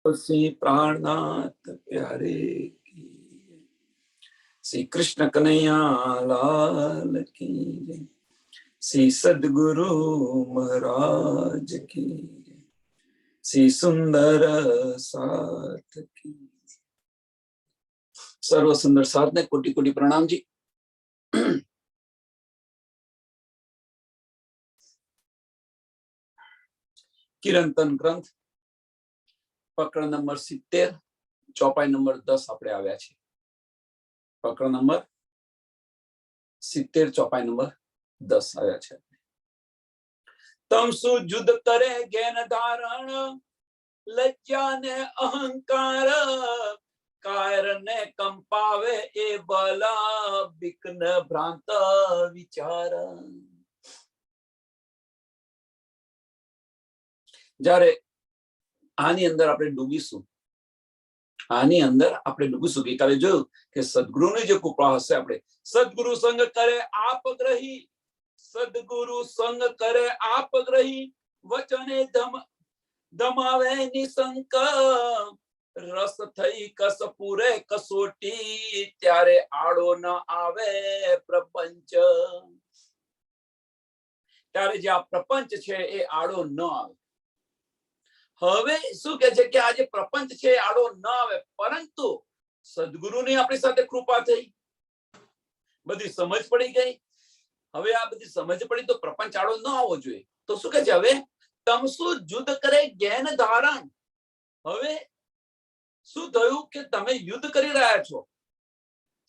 श्री प्राणनाथ प्यारे की, श्री कृष्ण कन्हैया लाल की, श्री सद्गुरु महाराज की, श्री सुंदर साथ की। सर्व सुंदर साथ ने कोटि कोटि प्रणाम जी। કિરંતન ગ્રંથ પ્રકરણ નંબર 70 ચોપાઈ નંબર 10 આપણે આવ્યા છે। પ્રકરણ નંબર 70 ચોપાઈ નંબર 10 આવ્યા છે। તમસુ જુદ કરે જ્ઞાન ધારણ, લજ્જા ને અહંકાર, કાયર ને કંપાવે એ બલા, વિઘ્ન ભ્રાંત વિચાર। જ્યારે આની અંદર આપણે ડૂબીશું, આની અંદર આપણે ડૂબીશું। ગઈકાલે જોયું કે સદગુરુની જે કૃપા હશે, આપણે સદગુરુ સંગ કરે આપ ગ્રહી, સદગુરુ સંગ કરે આપ ગ્રહી, વચને ધમાવે નિશંક, રસ થઈ કસ પૂરે કસોટી, ત્યારે આડો ન આવે પ્રપંચ। ત્યારે જે આ પ્રપંચ છે એ આડો ન આવે। હવે શું કે છે કે આ જે પ્રપંચ છે આડો ન આવે, પરંતુ સદગુરુની આપણી સાથે કૃપા થઈ, બધી સમજ પડી ગઈ। હવે આ બધી સમજ પડી તો પ્રપંચ આડો ન આવવો જોઈએ। તો શું કે છે, હવે તમસુ યુદ્ધ કરે જ્ઞાન ધારણ। હવે શું થયું કે તમે યુદ્ધ કરી રહ્યા છો,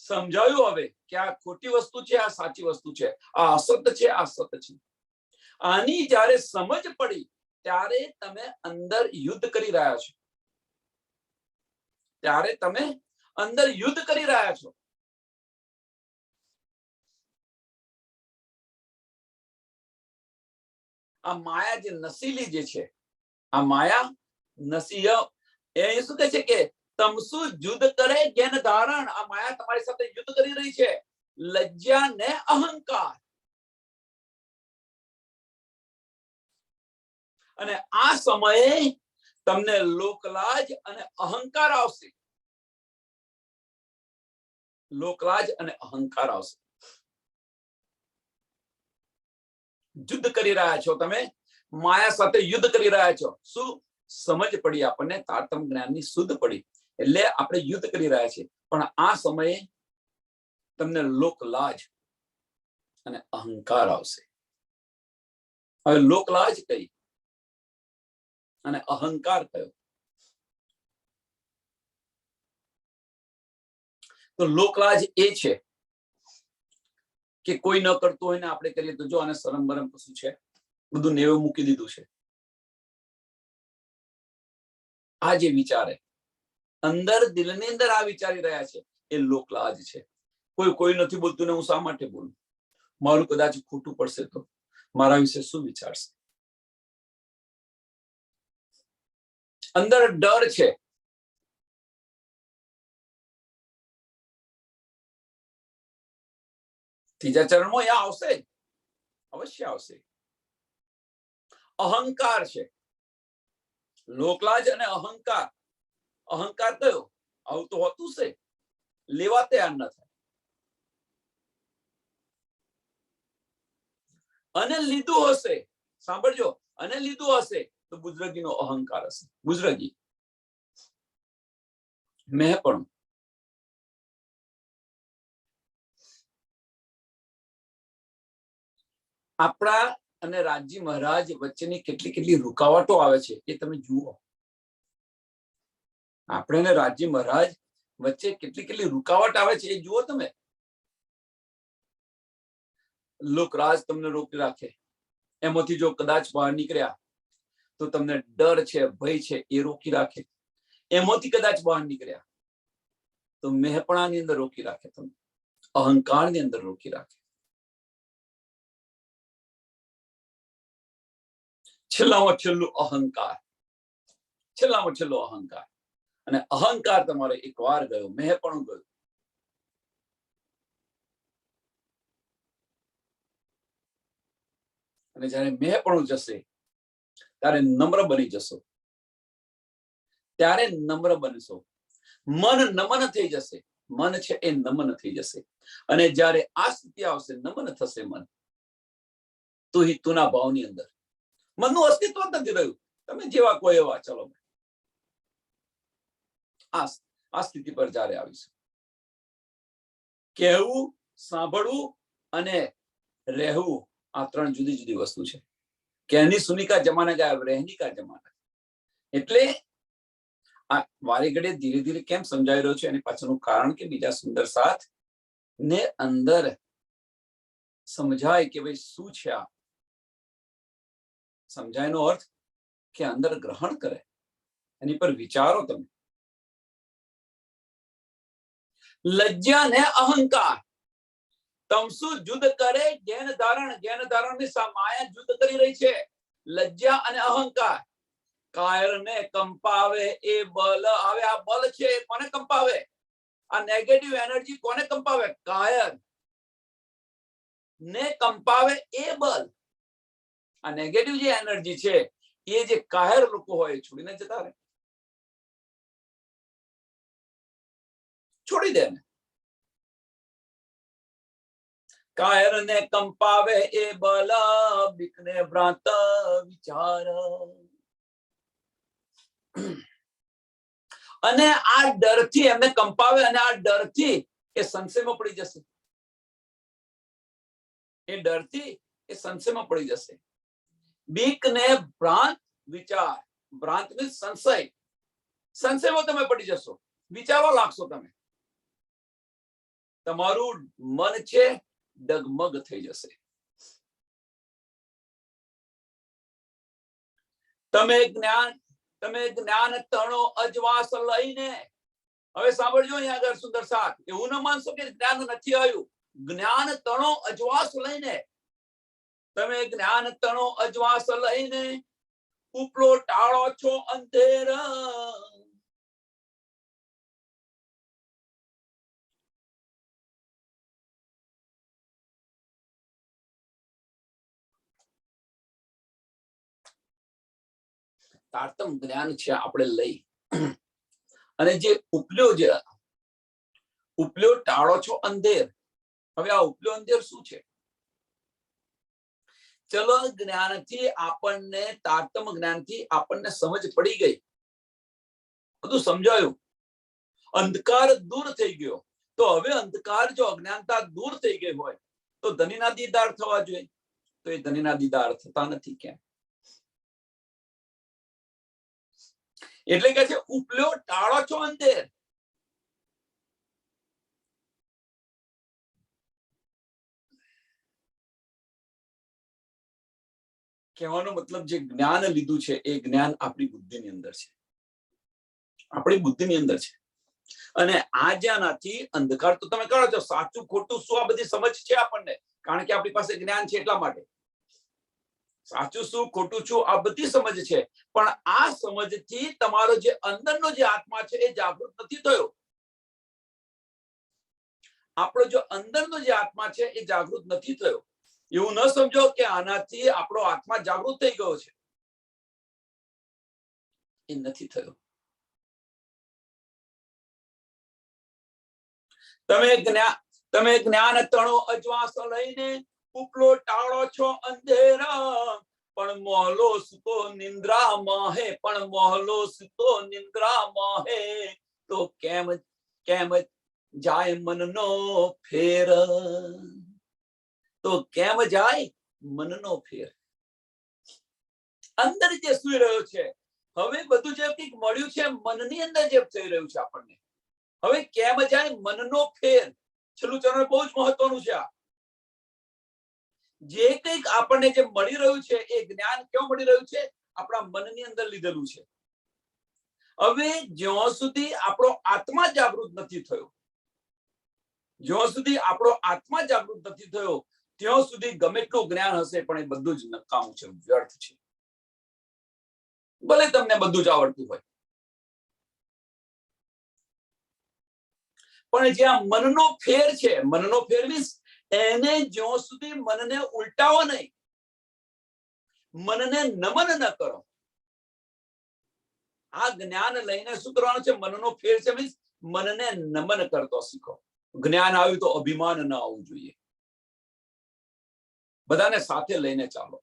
સમજાયું હવે કે આ ખોટી વસ્તુ છે, આ સાચી વસ્તુ છે, આ અસત્ય છે, આ સત્ય છે। આની જ્યારે સમજ પડી ત્યારે તમે અંદર યુદ્ધ કરી રહ્યા છો, ત્યારે તમે અંદર યુદ્ધ કરી રહ્યા છો। આ માયા જે નસીલી જે છે, આ માયા નસીય, એ શું કહે છે કે તમસુ યુદ્ધ કરે જ્ઞાન ધારણ। આ માયા તમારી સાથે યુદ્ધ કરી રહી છે, લજ્જા ને અહંકાર। અને આ સમયે તમને લોકલાજ અને અહંકાર આવશે, લોકલાજ અને અહંકાર આવશે। યુદ્ધ કરી રહ્યા છો તમે, માયા સાથે યુદ્ધ કરી રહ્યા છો। શું સમજ પડી આપણને, તારતમ્ય જ્ઞાનની શુદ્ધ પડી, એટલે આપણે યુદ્ધ કરી રહ્યા છીએ। પણ આ સમયે તમને લોકલાજ અને અહંકાર આવશે। હવે લોકલાજ કઈ અને અહંકાર કયો? તો લોકલાજ એ છે કે કોઈ ન કરતું હોય ને આપણે કરીએ તો જો આને શરમ બરમ કશું છે, બધું નેવે મૂકી દીધું છે। આ જે વિચારે અંદર દિલની અંદર આ વિચારી રહ્યા છે એ લોકલાજ છે। કોઈ નથી બોલતું ને હું શા માટે બોલું, મારું કદાચ ખોટું પડશે તો મારા વિશે શું વિચારશે? અંદર ડર છે। ત્રીજા ચરણમાં એ આવશે, અવશ્ય આવશે। અહંકાર છે, લોકલાજ અને અહંકાર। અહંકાર કયો? આવું તો હોતું છે, લેવા તૈયાર ન થાય। અને લીધું હશે, સાંભળજો, અને લીધું હશે તો બુજરગીનો અહંકાર હશે। બુજરગી, મેં પણ આપણા અને રાજજી મહારાજ વચ્ચેની કેટલી કેટલી રૂકાવટો આવે છે એ તમે જુઓ। આપણે ને રાજજી મહારાજ વચ્ચે કેટલી કેટલી રૂકાવટ આવે છે એ જુઓ તમે। લોકરાજ તમને રોકી રાખે, એમાંથી જો કદાચ બહાર નીકળ્યા તો તમને ડર છે, ભય છે, એ રોકી રાખે। એમાંથી કદાચ બહાર નીકળ્યા તો મેહપણાની અંદર રોકી રાખે, તમને અહંકારની અંદર રોકી રાખે। છેલ્લામાં છેલ્લું અહંકાર, છેલ્લામાં છેલ્લો અહંકાર। અને અહંકાર તમારે એકવાર ગયો, મેહપણું ગયું, અને જયારે મેહપણું જશે ત્યારે નમ્ર બની જશો, ત્યારે નમ્ર બનશો. મન નમન થઈ જશે. મન છે એ નમન થઈ જશે. અને જ્યારે આ સ્થિતિ આવશે, નમન થશે મન, તું હિતુના ભાવની અંદર મનનું અસ્તિત્વ નથી રહ્યું. તમે જેવા કોઈ એવા, ચલો આ સ્થિતિ પર જ્યારે આવીશું, કહેવું, સાંભળવું અને રહેવું, આ ત્રણ જુદી જુદી વસ્તુ છે. कहनी सुनी का जमाना गया, रहनी का जमाना. એટલે આ વારે ઘડે ધીરે ધીરે કેમ સમજાઈ રહ્યો છે એની પાછળનું કારણ કે બીજા સુંદર સાથ ને અંદર સમજાય કે ભાઈ શું છે આ. સમજાયનો અર્થ કે અંદર ગ્રહણ કરે, એની પર વિચારો તમે. લજ્જા ને અહંકાર તમસુ જુદ કરે જ્ઞાન ધારણ. જ્ઞાન ધારણ ની માયા જુદ કરી રહી છે. લજ્જા અને અહંકાર કાયર ને કંપાવે એ બલ. હવે આ બલ છે કોને કંપાવે? આ નેગેટિવ એનર્જી કોને કંપાવે? કાયર ને કંપાવે એ બલ. આ નેગેટિવ જે એનર્જી છે એ જે કાયર લોકો હોય છોડીને જતા રહે, છોડી દે ને. કાયર ને કંપાવે એ બલ, બીકને ભ્રાંત વિચાર. અને આ ડરથી એમને કંપાવે અને આ ડરથી એ સંશયમાં પડી જશે. એ ડરથી એ સંશયમાં પડી જશે. બીક ને ભ્રાંત વિચાર. ભ્રાંત ને સંશય. સંશયમાં તમે પડી જશો, વિચારવા લાગશો તમે. તમારું મન છે ડગમગ થઈ જશે. તમે જ્ઞાન તણો અજવાસ લઈને. હવે સાંભળજો અહીંયા આગળ સુંદર સાથ. એવું ન માનશો કે જ્ઞાન નથી આવ્યું. જ્ઞાન તણો અજવાસ લઈને, તમે જ્ઞાન તણો અજવાસ લઈને ઉપલો ટાળો છો અંધેર. તારતમ જ્ઞાન છે આપણે લઈ અને જે ઉપલ્યો ટાળો છો અંધેર. હવે આ ઉપલ્યો અંધેર શું છે? ચલો જ્ઞાનથી આપણને, તારતમ જ્ઞાનથી આપણને સમજ પડી ગઈ, બધું સમજાયું, અંધકાર દૂર થઈ ગયો. તો હવે અંધકાર જો અજ્ઞાનતા દૂર થઈ ગઈ હોય તો ધનીના દીદાર થવા જોઈએ. તો એ ધનીના દીદાર થતા નથી. કેમ? એટલે કે છે ઉપલ્યો ટાળો છો અંધેર. કહેવાનો મતલબ જે જ્ઞાન લીધું છે એ જ્ઞાન આપણી બુદ્ધિની અંદર છે, આપણી બુદ્ધિની અંદર છે. અને આ જ્યાંથી અંધકાર, તો તમે કહો છો સાચું ખોટું શું, આ બધી સમજ છે આપણને, કારણ કે આપણી પાસે જ્ઞાન છે એટલા માટે. સાચું શું ખોટું શું આ બધી સમજ છે. પણ આ સમજથી તમારો જે અંદરનો જે આત્મા છે એ જાગૃત નથી થયો. આપણો જો અંદરનો જે આત્મા છે એ જાગૃત નથી થયો. એવું ન સમજો કે આનાથી આપણો આત્મા જાગૃત થઈ ગયો છે. એ નથી થયો. તમે જ્ઞાન તણો અજવાસ લઈને ઉપલો ટાળો છો અંધેરા. પણ મોહલો સુતો નિંદ્રા મોહે. પણ મોહલો સુતો નિંદ્રા મોહે. તો કેમ જાય મનનો ફેર. તો કેમ જાય મનનો ફેર. અંદર જે સુઈ રહ્યો છે, હવે બધું જે કંઈક મળ્યું છે મનની અંદર જે થઈ રહ્યું છે આપણને, હવે કેમ જાય મનનો ફેર. છેલ્લું ચરણ બહુ જ મહત્વનું છે. આ જે કંઈક આપણને જે મળી રહ્યું છે એ જ્ઞાન કેવું મળી રહ્યું છે? આપણા મનની અંદર લીધેલું છે. હવે જ્યાં સુધી આપણો આત્મા જાગૃત નથી થયો, જ્યાં સુધી આપણો આત્મા જાગૃત નથી થયો ત્યાં સુધી ગમે એટલું જ્ઞાન હશે પણ એ બધું જ નકામું છે, વ્યર્થ છે. ભલે તમને બધું જ આવડતું હોય, પણ જ્યાં મનનો ફેર છે, મનનો ફેર મીન્સ એને જ્યાં સુધી મનને ઉલટાવો નહીં, મનને નમન ન કરો, આ જ્ઞાન લઈને શું કરવાનું છે? મનનો ફેર છે, મીન્સ મનને નમન કરતો શીખો. જ્ઞાન આવ્યું તો અભિમાન ન આવવું જોઈએ. બધાને સાથે લઈને ચાલો.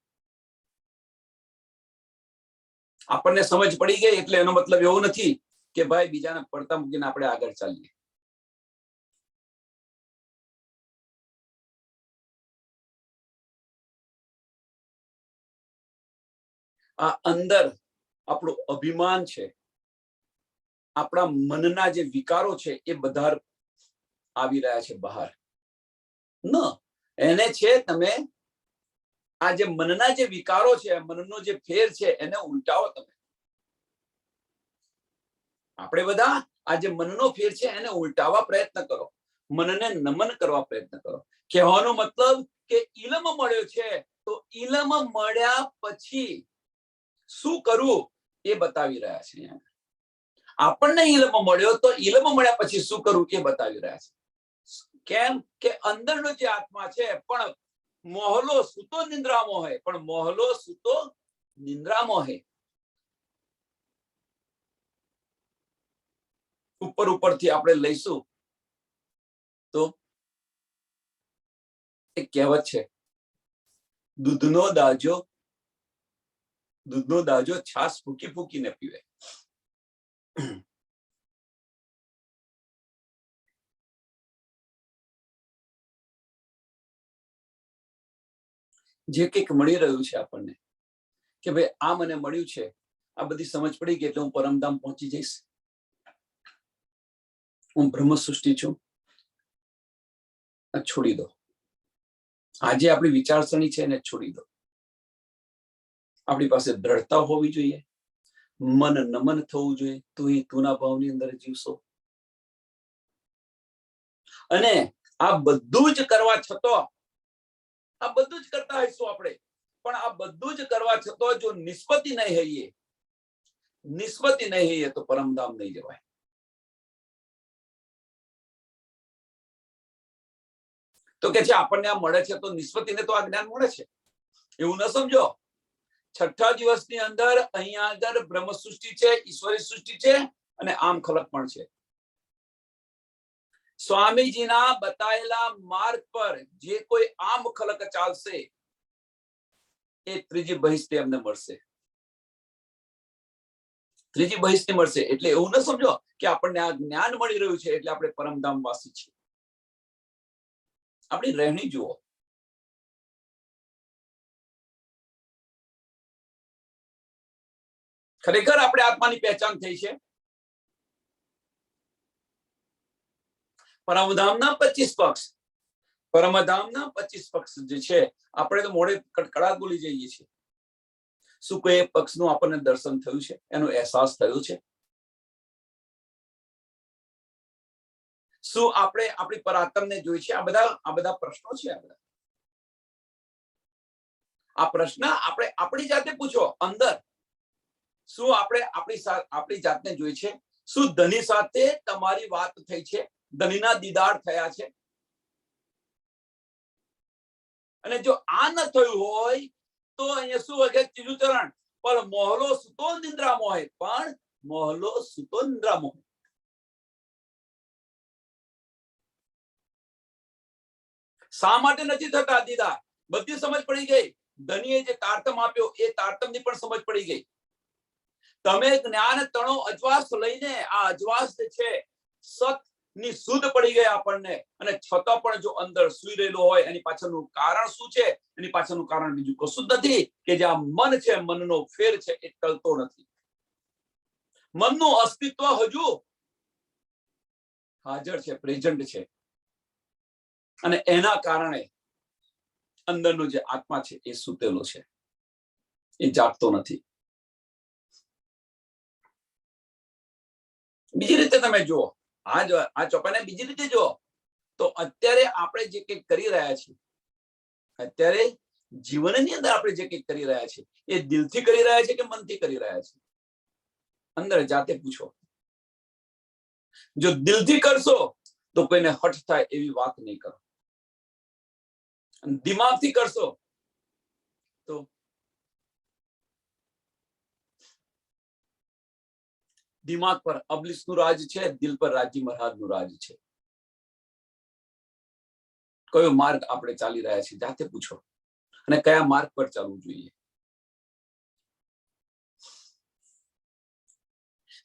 આપણને સમજ પડી ગઈ એટલે એનો મતલબ એવો નથી કે ભાઈ બીજાને પડતા મૂકીને આપણે આગળ ચાલીએ. આ અંદર આપણું અભિમાન છે, આપણા મનના જે વિકારો છે એ બધા આવી રહ્યા છે બહાર. ન એને છે તમે આ જે મનના જે વિકારો છે, મનનો જે ફેર છે એને ઉલટાવો તમે. આપણે બધા આ જે મનનો ફેર છે એને ઉલટાવવા પ્રયત્ન કરો, મનને નમન કરવા પ્રયત્ન કરો. કહેવાનો મતલબ કે ઇલમ મળ્યો છે તો ઇલમ મળ્યા પછી શું કરવું એ બતાવી રહ્યા છે. આપણને ઇલમ મળ્યો તો ઇલમ મળ્યા પછી શું કરવું એ બતાવી રહ્યા છે. કેમ કે અંદરનો જે આત્મા છે પણ મોહલો સૂતો નિંદ્રામો હે, પણ મોહલો સૂતો નિંદ્રામો હે. ઉપરથી આપણે લઈશું તો એક કહેવત છે, દૂધનો દાજો છાસ ફૂકી ફૂકીને પીવે. જે કંઈક મળી રહ્યું છે આપણને કે ભાઈ આ મને મળ્યું છે, આ બધી સમજ પડી ગઈ એટલે હું પરમધામ પહોંચી જઈશ, હું બ્રહ્મ સૃષ્ટિ છું, છોડી દો. આજે આપણી વિચારસરણી છે એને છોડી દો. આપણી પાસે દ્રઢતા હોવી જોઈએ, મન નમન થવું જોઈએ. તુના ભાવની અંદર જીવશો અને આ બધું જ કરવા છતાં, આ બધું જ કરતા હઈશું આપણે, પણ આ બધું જ કરવા છતાં જો નિષ્પત્તિ નહીં હઈએ તો પરમધામ નહીં જવાય. તો કે છે આપણને આ મળે છે તો નિષ્પત્તિને તો આ જ્ઞાન મળે છે એવું ન સમજો. છઠ્ઠા દિવસની અંદર અહીંયા આગળ બ્રહ્મ સૃષ્ટિ છે, ઈશ્વરી સૃષ્ટિ છે અને આમ ખલક પણ છે. સ્વામીજીના બતાયેલા માર્ગ પર જે કોઈ આમ ખલક ચાલશે એ ત્રીજી બહિષ્ઠ એમને મળશે. ત્રીજી બહિષ્ઠ મળશે એટલે એવું ન સમજો કે આપણને આ જ્ઞાન મળી રહ્યું છે એટલે આપણે પરમધામ વાસી છીએ. આપણી રહેણી જુઓ. ખરેખર આપણે આત્માની પહેચાન થઈ છે. પરમધામના 25 પક્ષ, પરમધામના 25 પક્ષ જે છે આપણે તો મોડે કડકડાટ બોલી જઈએ છીએ. શું કોઈ પક્ષનું આપણને દર્શન થયું છે, એનો અહેસાસ થયો છે? શું આપણે આપણી પરાત્મને જોઈ છે? આ બધા પ્રશ્નો છે. આ પ્રશ્ન આપણે આપણી જાતે પૂછો અંદર. શું આપણે આપણી જાતને જોઈ છે? શું ધની સાથે તમારી વાત થઈ છે? ધનીના દીદાર થયા છે? અને જો આ ન થયું હોય તો અહીંયા શું વગે ત્રીજું ચરણ, પણ મોહલો સુતો નિંદ્રામો હોય, પણ મોહલો સુતો નિંદ્રામો. શા માટે નથી થતા દીદાર? બધી સમજ પડી ગઈ. ધનીએ જે તારતમ આપ્યો એ તારતમની પણ સમજ પડી ગઈ. તમે જ્ઞાન તણો અજવાસ લઈને આ અજવાસ જે છે સત ની શુદ્ધ પડી ગઈ આપણને, અને છતાં પણ જો અંદર સુઈ રહેલો હોય એની પાછળનું કારણ શું છે? એની પાછળનું કારણ બીજું કશું જ નથી કે જે આ મન છે, મનનો ફેર છે એ ટળતો નથી. મનનું અસ્તિત્વ હજુ હાજર છે, પ્રેઝન્ટ છે, અને એના કારણે અંદરનો જે આત્મા છે એ સૂતેલો છે, એ જાગતો નથી. બીજી રીતે તમે જુઓ, આ ચોપાને બીજી રીતે જુઓ તો અત્યારે આપણે જે કંઈક કરી રહ્યા છીએ, અત્યારે જીવનની અંદર આપણે જે કંઈક કરી રહ્યા છીએ એ દિલથી કરી રહ્યા છે કે મનથી કરી રહ્યા છે? અંદર જાતે પૂછો. જો દિલથી કરશો તો કોઈને હઠ થાય એવી વાત નહીં કરો. દિમાગથી કરશો તો દિમાગ પર અબલિસનું રાજ છે, દિલ પર રાજી મહારાજનું રાજ છે. કયો માર્ગ આપણે ચાલી રહ્યા છીએ જાતે પૂછો, અને કયા માર્ગ પર ચાલવું જોઈએ.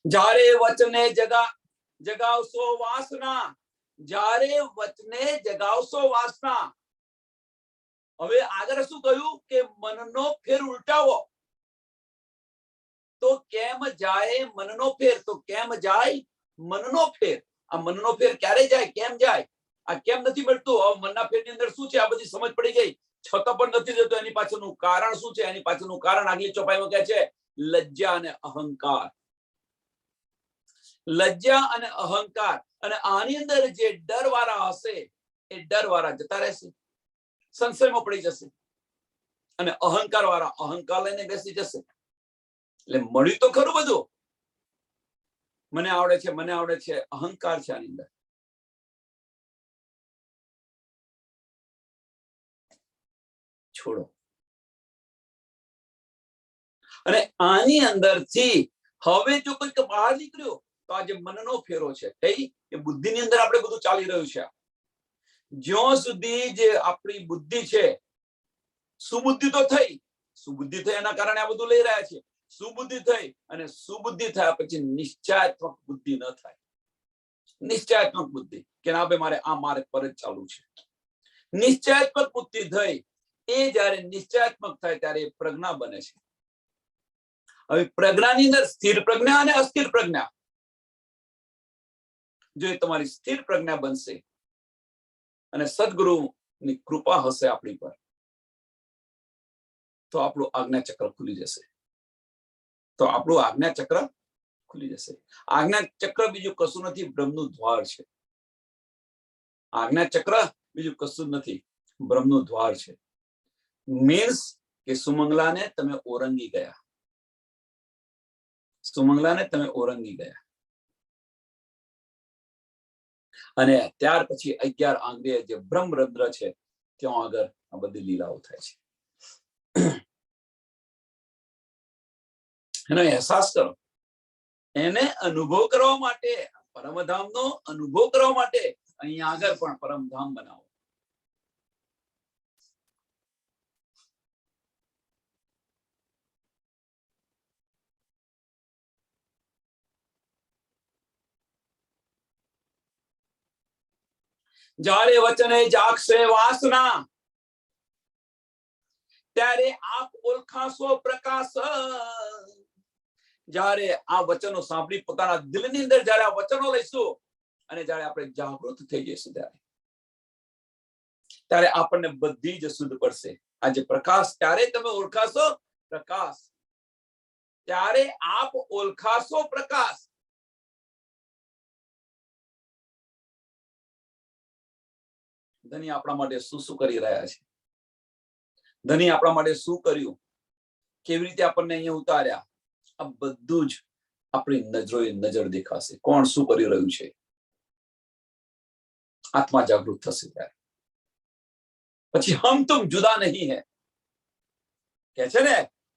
જ્યારે વચને જગાવશો વાસના, જ્યારે વચને જગાવશો વાસના. હવે આગળ શું કહ્યું કે મનનો ફેર ઉલટાવો તો કેમ જાય મનનો ફેર, તો કેમ જાય મનનો ફેર. આ મનનો ફેર ક્યારે જાય, કેમ જાય? આ કેમ નથી મળતું? હવે મનના ફેરની અંદર શું છે આ બધી સમજ પડી ગઈ, છતાં પણ નથી જતો. એની પાછળનું કારણ શું છે? એની પાછળનું કારણ આગલી ચોપાઈમાં કહે છે લજ્જા અને અહંકાર. લજ્જા અને અહંકાર. અને આની અંદર જે ડર વાળા હશે એ ડર વાળા જતા રહેશે, સંશયમાં પડી જશે, અને અહંકાર વાળા અહંકાર લઈને બેસી જશે. એટલે મળ્યું તો ખરું બધું, મને આવડે છે, મને આવડે છે, અહંકાર છે આની અંદર. છોડો. અને આની અંદરથી હવે જો કોઈક બહાર નીકળ્યો તો આ જે મનનો ફેરો છે એ બુદ્ધિની અંદર આપણે બધું ચાલી રહ્યું છે. જ્યાં સુધી જે આપણી બુદ્ધિ છે, સુબુદ્ધિ તો થઈ, સુબુદ્ધિ થઈ એના કારણે આ બધું લઈ રહ્યા છે. સુબુદ્ધિ થઈ, અને સુબુદ્ધિ થયા પછી નિશ્ચયાત્મક બુદ્ધિ ન થાય. નિશ્ચયાત્મક બુદ્ધિ કે ના ભાઈ મારે આ માર્ગ પર જ ચાલુ છે. નિશ્ચયાત્મક બુદ્ધિ થઈ, એ જયારે નિશ્ચયાત્મક થાય ત્યારે પ્રજ્ઞા બને છે. હવે પ્રજ્ઞાની અંદર સ્થિર પ્રજ્ઞા અને અસ્થિર પ્રજ્ઞા. જો તમારી સ્થિર પ્રજ્ઞા બનશે અને સદગુરુની કૃપા હશે આપણી પર, તો આપણું આજ્ઞા ચક્ર ખુલી જશે. તો આપણું આજ્ઞા ચક્ર ખુલી જશે. આજ્ઞા ચક્ર બીજું કશું નથી, બ્રહ્મનું દ્વાર છે. આજ્ઞા ચક્ર બીજું કશું નથી, બ્રહ્મનું દ્વાર છે. મીન્સ કે સુમંગલાને તમે ઓરંગી ગયા, સુમંગલાને તમે ઓરંગી ગયા. અને ત્યાર પછી 11 આંગળીએ જે બ્રહ્મરંધ્ર છે ત્યાં આગળ આ બધી લીલાઓ થાય છે. એનો અહેસાસ કરો, એને અનુભવ કરવા માટે, પરમધામનો અનુભવ કરવા માટે અહીંયા આગળ પણ પરમધામ બનાવો. જ્યારે વચને જાગશે વાસના, ત્યારે આપ ઓળખાશો પ્રકાશ. જ્યારે આ વચનો સાંભળી પોતાના દિલની અંદર જ્યારે આ વચનો લઈશું અને જ્યારે આપણે જાગૃત થઈ જઈશું, ત્યારે આપણને બધી જ શુદ્ધ પડશે. આજે પ્રકાશ, ત્યારે તમે ઓળખાશો પ્રકાશ, ત્યારે આપ ઓળખાશો પ્રકાશ. ધની આપણા માટે શું શું કરી રહ્યા છે, ધની આપણા માટે શું કર્યું, કેવી રીતે આપણને અહીંયા ઉતાર્યા, આ બધું જ આપણી નજરોએ નજર દેખાશે. કોણ શું કરી રહ્યું છે, આત્મા જાગૃત થશે ત્યારે. પછી હમ તુમ જુદા નહીં હૈ કે છે ને,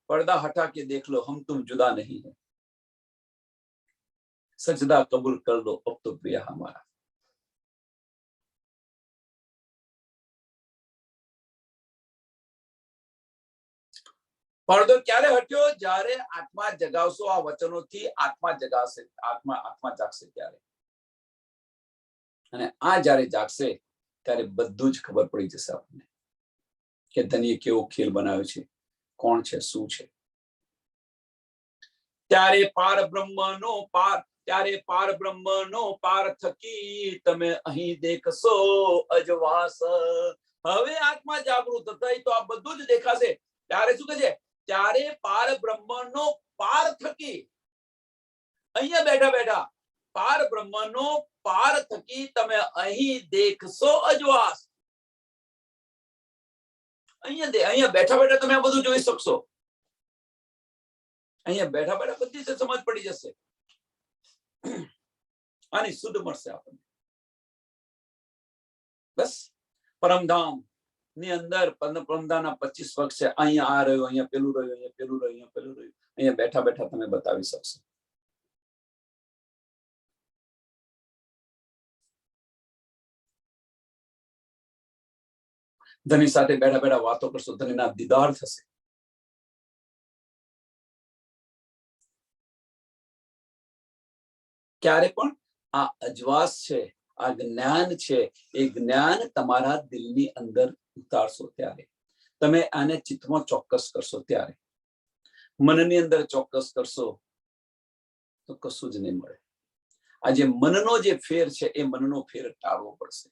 પડદા હટા કે દેખ લો, હમ તુમ જુદા નહીં હૈ, સજદા કબૂલ કર લો અબ તો પ્રિયા હમારા. પડદો ક્યારે હટ્યો? જ્યારે આત્મા જગાવશો આ વચનોથી, આત્મા જગાશે, આત્મા જાગશે ત્યારે. અને આ જ્યારે જાગશે ત્યારે બધું જ ખબર પડી જશે આપણને કે ધનીએ કેવો ખેલ બનાવ્યો છે, કોણ છે, શું છે. ત્યારે પાર બ્રહ્મનો પાર થકી તમે અહીં દેખશો અજવાસ. હવે આત્મા જાગૃત થઈ તો આ બધું જ દેખાશે. ત્યારે શું કહે છે? ત્યારે પાર બ્રહ્મનો પાર થકી, અહીંયા બેઠા બેઠા પાર બ્રહ્મનો પાર થકી તમે અહીં દેખશો અજવાસ. અહીંયા બેઠા બેઠા તમે આ બધું જોઈ શકશો. અહીંયા બેઠા બેઠા બધી સમજ પડી જશે, આની શુદ્ધ મળશે આપણને. બસ પરમધામ ની અંદર પરમધામના 25 વર્ગ છે. અહીંયા આ રહ્યું, અહીંયા પેલું રહ્યું, અહીંયા પેલું રહ્યું, અહીંયા પેલું રહ્યું. અહીંયા બેઠા બેઠા તમે બતાવી શકશો. ધની સાથે બેઠા બેઠા વાતો કરશો, ધનીના દીદાર થશે. ક્યારે પણ આ અજવાસ છે, આ જ્ઞાન છે, એ જ્ઞાન તમારા દિલની અંદર ઉતારશો ત્યારે, તમે આને ચિત્તમાં ચોક્કસ કરશો ત્યારે, મનની અંદર ચોક્કસ કરશો તો કશું જ નહીં મળે. આજે મનનો જે ફેર છે એ મનનો ફેર ટાળવો પડશે.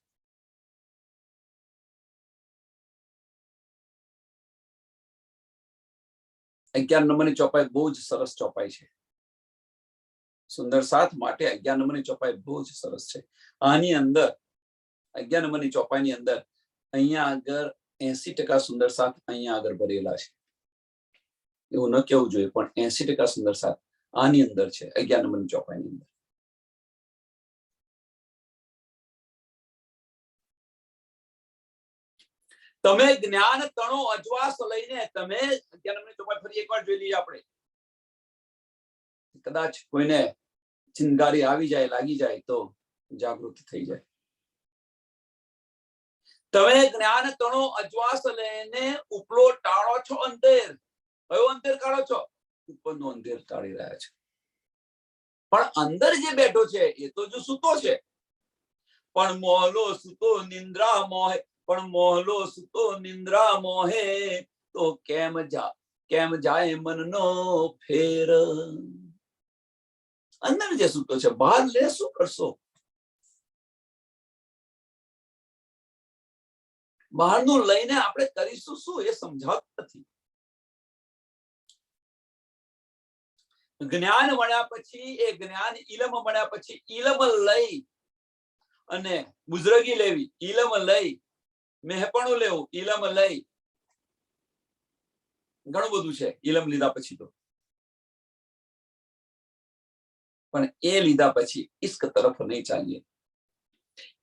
અગિયાર નંબરની ચોપાઈ બહુ જ સરસ ચોપાઈ છે. સુંદર સાથ માટે 11 નંબરની ચોપાઈ બહુ જ સરસ છે. આની અંદર 11 નંબરની ચોપાઈની અંદર અહીંયા આગળ 80% સુંદર સાથ અહીંયા આગળ ભરેલા છે. એવું ન કહેવું જોઈએ, પણ 80% સુંદર સાથ આની અંદર છે, 11 નંબરની ચોપાઈની અંદર. તમે જ્ઞાન તણો અજવાસ લઈને તમે 11 નંબરની ચોપાઈ ફરી એકવાર જોઈ લઈએ આપણે. કદાચ કોઈને ચિંગારી આવી જાય, લાગી જાય તો જાગૃત થઈ જાય. તમે જ્ઞાન તણો અજવાસ લઈને ઉપલો ટાળો છો અંધેર. કયો અંધેર કાઢો છો? ઉપરનો અંધેર ટાળી રહ્યા છો. પણ અંદર જે બેઠો છે એ તો જો સૂતો છે. પણ મોહલો સૂતો નિંદ્રા મોહે, પણ મોહલો સૂતો નિંદ્રા મોહે, તો કેમ જાય મનનો ફેર. અંદર જે સૂતો છે, બહાર લે શું કરશો? બહારનું લઈને આપણે કરીશું શું એ સમજાતું નથી. જ્ઞાન મળ્યા પછી, એ જ્ઞાન ઇલમ મળ્યા પછી ઇલમ લઈ અને બુઝરગી લેવી, ઇલમ લઈ મહેપણું લેવું, ઇલમ લઈ ઘણું બધું છે ઇલમ લીધા પછી તો. પણ એ લીધા પછી ઇશ્ક તરફ નહીં ચાલીએ.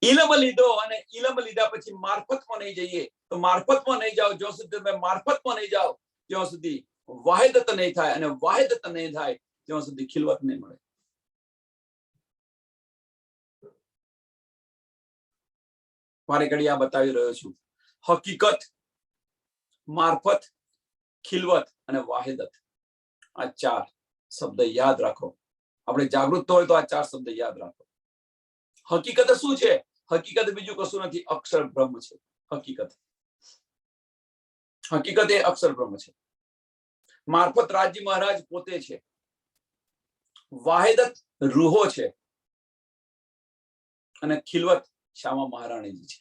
ઇલમ લીધો અને ઇલમ લીધા પછી મારફતમાં નહીં જઈએ, તો મારફતમાં નહીં જાઓ જ્યાં સુધી તમે મારફતમાં નહીં જાઓ ત્યાં સુધી વાહિદત નહીં થાય, અને વાહિદત નહીં થાય ત્યાં સુધી ખિલવત નહીં મળે. મારી ઘડી આ બતાવી રહ્યો છું. હકીકત, મારફત, ખિલવત અને વાહિદત, આ 4 શબ્દ યાદ રાખો. આપણે જાગૃત હોય તો આ 4 શબ્દ યાદ રાખો. હકીકત શું છે? હકીકત બીજું કશું નથી, અક્ષર બ્રહ્મ છે. હકીકત એ અક્ષર બ્રહ્મ છે. મારફત રાજી મહારાજ પોતે છે. વાહિદત રૂહો છે અને ખિલવત શ્યામા મહારાણીજી છે.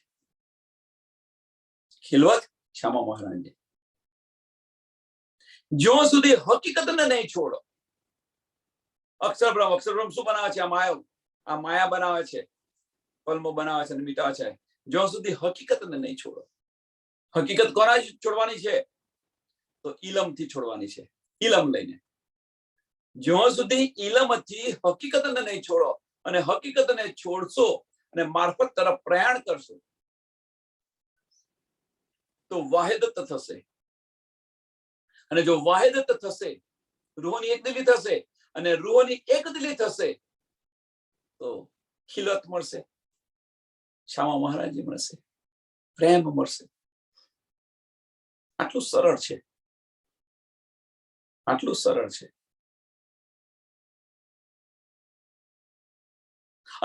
ખિલવત શ્યામા મહારાણીજી. જ્યાં સુધી હકીકતને નહીં છોડો, અક્ષરબ્રહ્મ શું બનાવે છે? આ માયા બનાવે છે, પલ્મો બનાવે છે, મીઠા છે. જ્યાં સુધી હકીકતને નહીં છોડો. હકીકત કોના છોડવાની છે? તો ઇલમથી છોડવાની છે. ઇલમ લઈને જ્યાં સુધી ઇલમથી હકીકતને નહીં છોડો અને હકીકતને છોડશો અને મારફત તરફ પ્રયાણ કરશો તો વાહિદત થશે. અને જો વાહિદત થશે, રૂહોની એકદિલી થશે, અને રૂહોની એકદિલી થશે તો ખિલત મળશે, શ્યામા મહારાજી મળશે, પ્રેમ મળશે. આટલું સરળ છે, આટલું સરળ છે.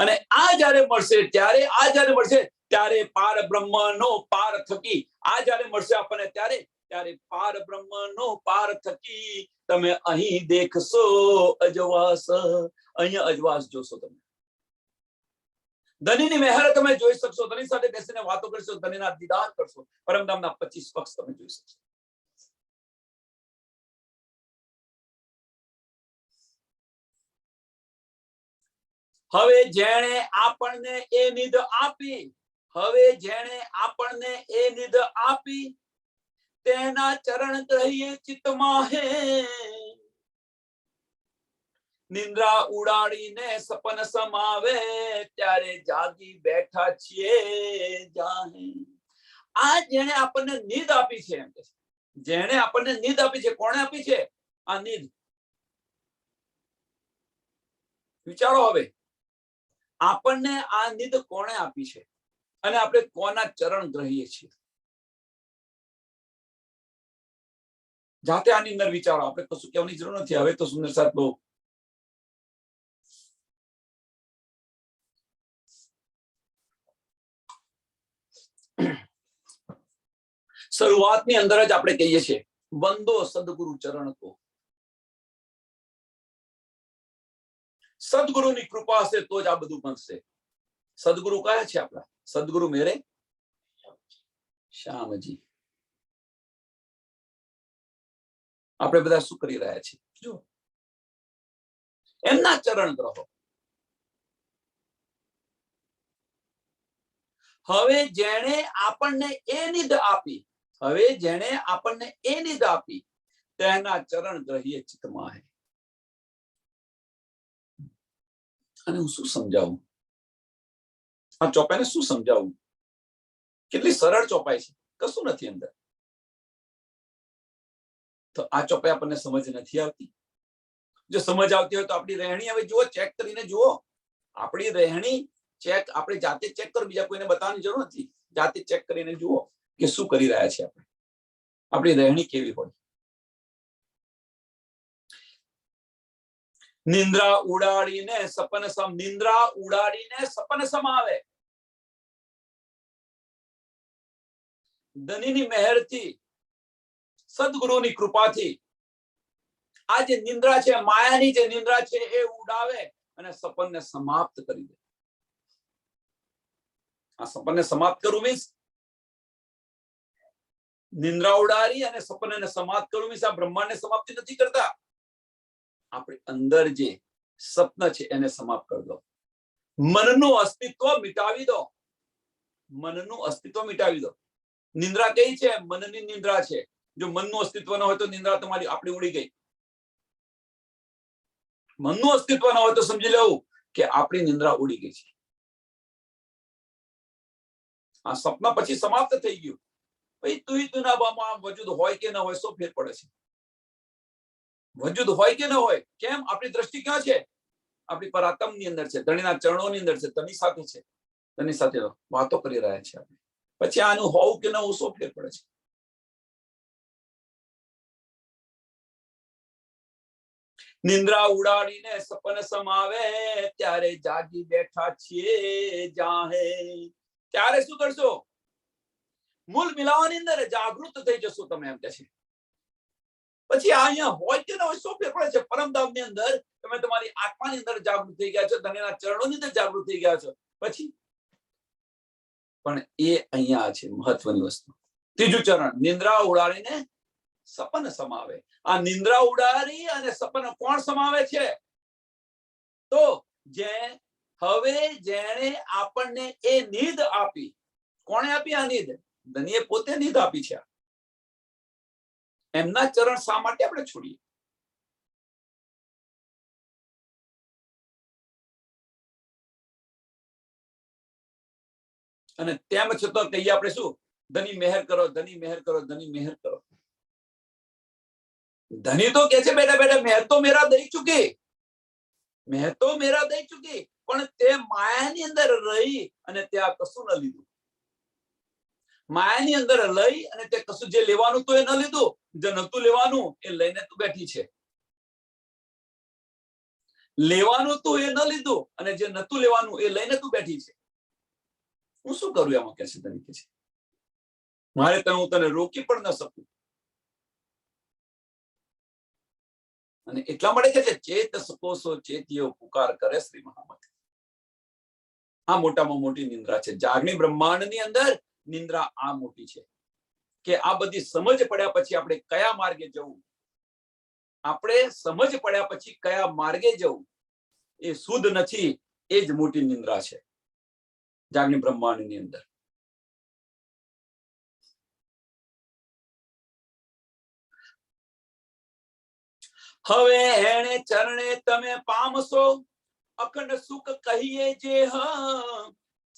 અને આ જ્યારે મળશે ત્યારે પાર બ્રહ્મનો પાર થકી, આ જ્યારે મળશે આપણને ત્યારે પાર બ્રહ્મનો પાર થકી તમે અહીં દેખશો અજવાસ. અહીંયા અજવાસ જોશો તમે. ધનીની મહેર તમે જોઈ શકશો, ધની સાથે બેસીને વાતો કરશો, ધનીના દીદાર કરશો, પરમધામના 25 પક્ષ તમે જોઈ શકશો. હવે જેણે આપણને એ નિધ આપી, તેના ચરણ ગ્રહીએ ચિત્તમાં હે. નિંદ્રા ઉડાડીને સપન સમાવે ત્યારે જાગી બેઠા છીએ જાહે. આ જેણે આપણને નિધ આપી છે, એમ કે જેણે આપણને નિધ આપી છે. કોણે આપી છે આ નિધ? વિચારો. હવે આપણને આ નિધ કોણે આપી છે અને આપણે કોના ચરણ ગ્રહીએ છીએ? જાતે આની અંદર વિચારો, આપણે કશું કહેવાની જરૂર નથી. હવે તો સુંદર સાહેબ બહુ શરૂઆતની અંદર જ આપણે કહીએ છીએ વંદો સદગુરુ ચરણ કો. સદગુરુની કૃપા હશે તો જ આ બધું બનશે. સદગુરુ કયા છે આપણા? સદગુરુ મેરે શ્યામજી. આપણે બધા શું કરી રહ્યા છીએ? જો એમના ચરણ ગ્રહો. હવે જેણે આપણને એ નિધ આપી, હવે જેણે આપણને એ નિધ આપી તેના ચરણ ગ્રહીએ ચિત્તમાં હે. અને હું શું સમજાવું? આ ચોપાઈને શું સમજાવું? કેટલી સરળ ચોપાઈ છે, કશું નથી અંદર. તો આ ચોપાઈ આપણને સમજ નથી આવતી. જો સમજ આવતી હોય તો આપણી રહેણી હવે જુઓ, ચેક કરીને જુઓ. આપણી રહેણી ચેક આપણે જાતે ચેક કરો, બીજા કોઈને બતાવવાની જરૂર નથી. જાતે ચેક કરીને જુઓ કે શું કરી રહ્યા છે આપણે, આપણી રહેણી કેવી હોય. નિંદ્રા ઉડાડીને સપન સમ, નિંદ્રા ઉડાડીને સપન સમાવે. ધનીની મહેરથી, સદગુરુની કૃપાથી આ જે નિંદ્રા છે, માયાની જે નિંદ્રા છે એ ઉડાવે અને સપનને સમાપ્ત કરી દે. આ સપનને સમાપ્ત કરવું મીન્સ નિંદ્રા ઉડાડી અને સપનને સમાપ્ત કરવું મીન્સ આ બ્રહ્માંડને સમાપ્તિ નથી કરતા. આપણે અંદર જે સપન છે એને સમાપ્ત કરી દો. મનનું અસ્તિત્વ મિટાવી દો. મનનું અસ્તિત્વ મિટાવી દો. નિંદ્રા કઈ છે? મનની નિંદ્રા છે. જો મનનું અસ્તિત્વ ન હોય તો નિંદ્રા તમારી આપણી ઉડી ગઈ. મનનું અસ્તિત્વ ન હોય તો સમજી લેવું કે આપણી નિંદ્રા ઉડી ગઈ છે. આ સપના પછી સમાપ્ત થઈ ગયું. ભાઈ તું ના બામાં વજૂદ હોય કે ન હોય શું ફેર પડે છે? વજૂદ હોય કે ન હોય, કેમ? આપણી દ્રષ્ટિ ક્યાં છે? આપણી પરાત્મ ની અંદર છે, ધણીના ચરણોની અંદર છે, ધણી સાથે છે. ધણી સાથે વાતો કરી રહ્યા છે આપણે. પછી આનું હોવું કે ન હોવું શું ફેર પડે છે? નિંદ્રા ઉડાડીને સપન સમાવે ત્યારે જાગી બેઠા છીએ જાહે. ત્યારે શું કરશો? મૂળ મિલાવાની અંદર જાગૃત થઈ જશો તમે, એમ કે છે. પછી અહીંયા હોય કે ન હોય શું ફેર પડે છે? પરમધામની અંદર તમે તમારી આત્માની અંદર જાગૃત થઈ ગયા છો, ધણીના ચરણોની અંદર જાગૃત થઈ ગયા છો. પછી પણ એ અહીંયા છે મહત્વની વસ્તુ. ત્રીજું ચરણ, નિંદ્રા ઉડાડીને સપન સમાવે. આ નિંદ્રા ઉડાડી અને સપન કોણ સમાવે છે? તો હવે જેણે આપણને એ નિધ આપી. કોણે આપી આ નિધ? ધનીએ પોતે નિધ આપી છે. એમના ચરણ શા માટે આપણે છોડીએ? અને તેમ છતાં કહીએ આપણે શું? ધની મહેર કરો, ધની મહેર કરો, ધની મહેર કરો. ધની તો કે છે બેટા બેટા મહેર તો મેરા દઈ ચુકી, મહેર તો મેરા દઈ ચુકી. પણ તે માયાની અંદર રહી અને ત્યાં કશું ન લીધું. માયાની અંદર લઈ અને તે કશું જે લેવાનું તો એ ન લીધું, જે નતું લેવાનું એ લઈને તું બેઠી છે. લેવાનું તું એ ન લીધું અને જે નતું લેવાનું એ લઈને તું બેઠી છે. હું શું કરું એમાં કે છે તરીકે છે? મારે તો હું તને રોકી પણ ન શકું. અને એટલા માટે કે છે ચેત સકોસો ચેતિયો પુકાર કરે શ્રી મહામત. આ મોટામાં મોટી નિંદ્રા છે. જાગણી બ્રહ્માંડની અંદર નિંદ્રા આ મોટી છે કે આ બધી સમજ પડ્યા પછી આપણે કયા માર્ગે જવું, આપણે સમજ પડ્યા પછી કયા માર્ગે જવું એ શુદ્ધ નથી. એ જ મોટી નિંદ્રા છે જાગણી બ્રહ્માંડની અંદર. હવે એને ચરણે તમે પામશો અખંડ સુખ કહીએ જે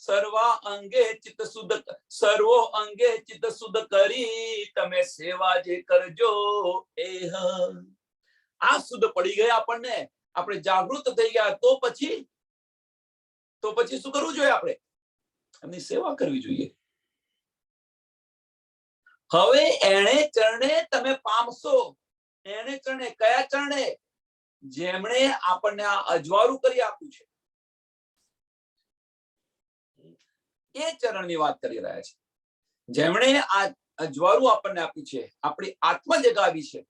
સર્વા અંગે ચિત્ત શુદ્ધ, સર્વો અંગે ચિત્ત શુદ્ધ કરી તમે સેવા જે કરજો એ. આ શુદ્ધ પડી ગયા આપણને, આપણે જાગૃત થઈ ગયા. તો પછી શું કરવું જોઈએ? આપણે એમની સેવા કરવી જોઈએ. હવે એણે ચરણે તમે પામશો. એણે ચરણે, કયા ચરણે? જેમણે આપણને આ અજવાળું કરી આપ્યું છે એ ચરણની વાત કરી રહ્યા છે. જેમણે આ અજવાળું આપણને આપ્યું છે, આપણી આત્મા જગાવી છે,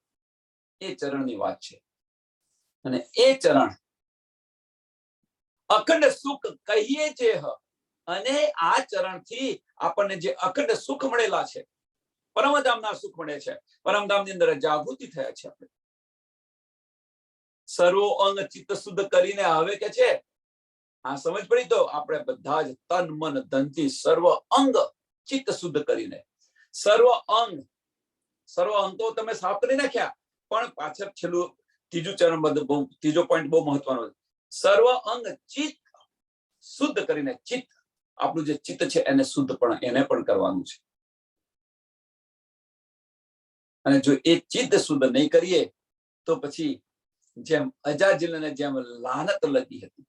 એ ચરણની વાત છે. અને એ ચરણ અખંડ સુખ કહીએ છે. અને આ ચરણથી આપણને જે અખંડ સુખ મળેલા છે, પરમધામના સુખ મળે છે, પરમધામની અંદર જાગૃતિ થયા છે. આપણે સર્વો અંગ ચિત્ત શુદ્ધ કરીને હવે કે છે, આ સમજ પડી તો આપણે બધા જ તન મન ધનથી સર્વ અંગ ચિત્ત શુદ્ધ કરીને, સર્વ અંગ તો તમે સાફ કરી નાખ્યા, પણ પાછળ છેલ્લું ત્રીજું ચરણ બધું ત્રીજો પોઈન્ટ બહુ મહત્વનો. સર્વ અંગ ચિત્ત શુદ્ધ કરીને, ચિત્ત આપણું જે ચિત્ત છે એને શુદ્ધ પણ એને પણ કરવાનું છે. અને જો એ ચિત્ત શુદ્ધ નહીં કરીએ તો પછી જેમ અજાજીલને જેમ લાનત લગી હતી,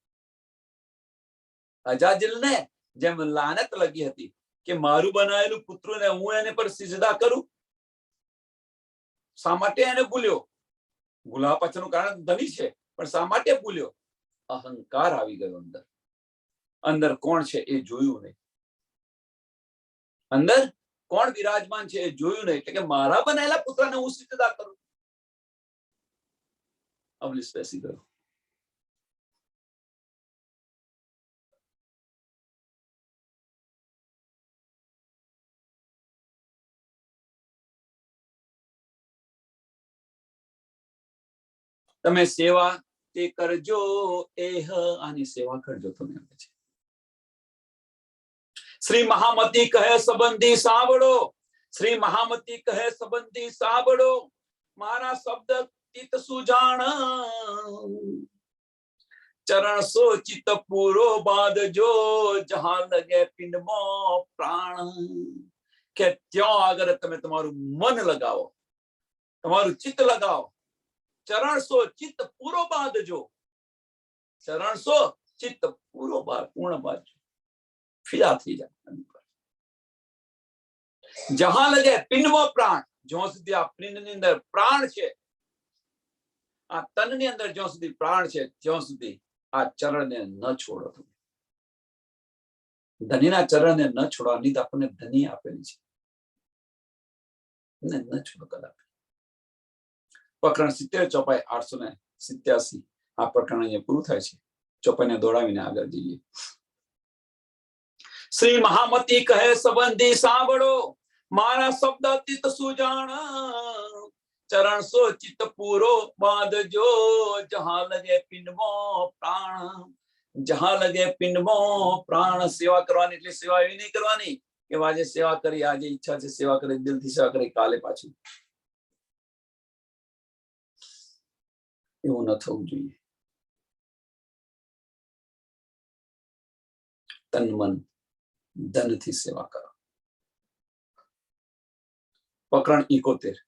અજાજીલને જેમ લાનત લગી હતી કે મારું બનાવેલું પુત્રને હું એને પર સિજદા કરું. શા માટે એને ભૂલ્યો? ભૂલવા પાછળનું કારણ ધની છે, પણ શા માટે ભૂલ્યો? અહંકાર આવી ગયો અંદર. અંદર કોણ છે એ જોયું નહીં. અંદર કોણ વિરાજમાન છે એ જોયું નહીં. એટલે કે મારા બનાવેલા પુત્રને હું સિજદા કરું. અબલીસ બેસી ગયો. તમે સેવા તે કરજો, આની સેવા કરજો તમે. શ્રી મહામતી કહે સંબંધી સાંભળો, શ્રી મહામતી કહે સંબંધી સાંભળો, મારા શબ્દ ચિત્ત સુજાણ. ચરણ સો ચિત્ત પૂરો બાંધજો, જહાં લગે પિંડમાં પ્રાણ. કે ત્યાં આગળ તમે તમારું મન લગાવો, તમારું ચિત્ત લગાવો. ચરણ સો ચિત્ત પૂરો બાંધજો, ચરણ સો ચિત્ત પૂરો પૂર્ણ બાંધજો. ફિદા થઈ જાય. જહાં લગે પિંડમાં પ્રાણ, જ્યાં સુધી આ પિંડની અંદર પ્રાણ છે, આ તનની અંદર જ્યાં સુધી પ્રાણ છે, ત્યાં સુધી આ ચરણને ન છોડો. તમે ધનીના ચરણને ન છોડવાની તો આપણને ધની આપેલી છે, ન છોડો કદાચ. પ્રકરણ 70 ચોપાઈ 887 આ પ્રકરણ અહીંયા પૂરું થાય છે. ચોપાઈને દોડાવીને આગળ જઈએ. શ્રી મહામતી કહે સંબંધી સાંભળો, મારા શબ્દ ચિત્ત સુજાણ. ચરણ સો ચિત્ત પૂરો બાંધજો, જહાં લગે પિંડમાં પ્રાણ. જહાં લગે પિંડમાં પ્રાણ. સેવા કરવાની એટલે સેવા એવી નહીં કરવાની કે આજે સેવા કરી, આજે ઈચ્છા છે સેવા કરી, દિલથી સેવા કરી, કાલે પાછી. એવું ન થવું જોઈએ. તન મન ધનથી સેવા કરો. પ્રકરણ 71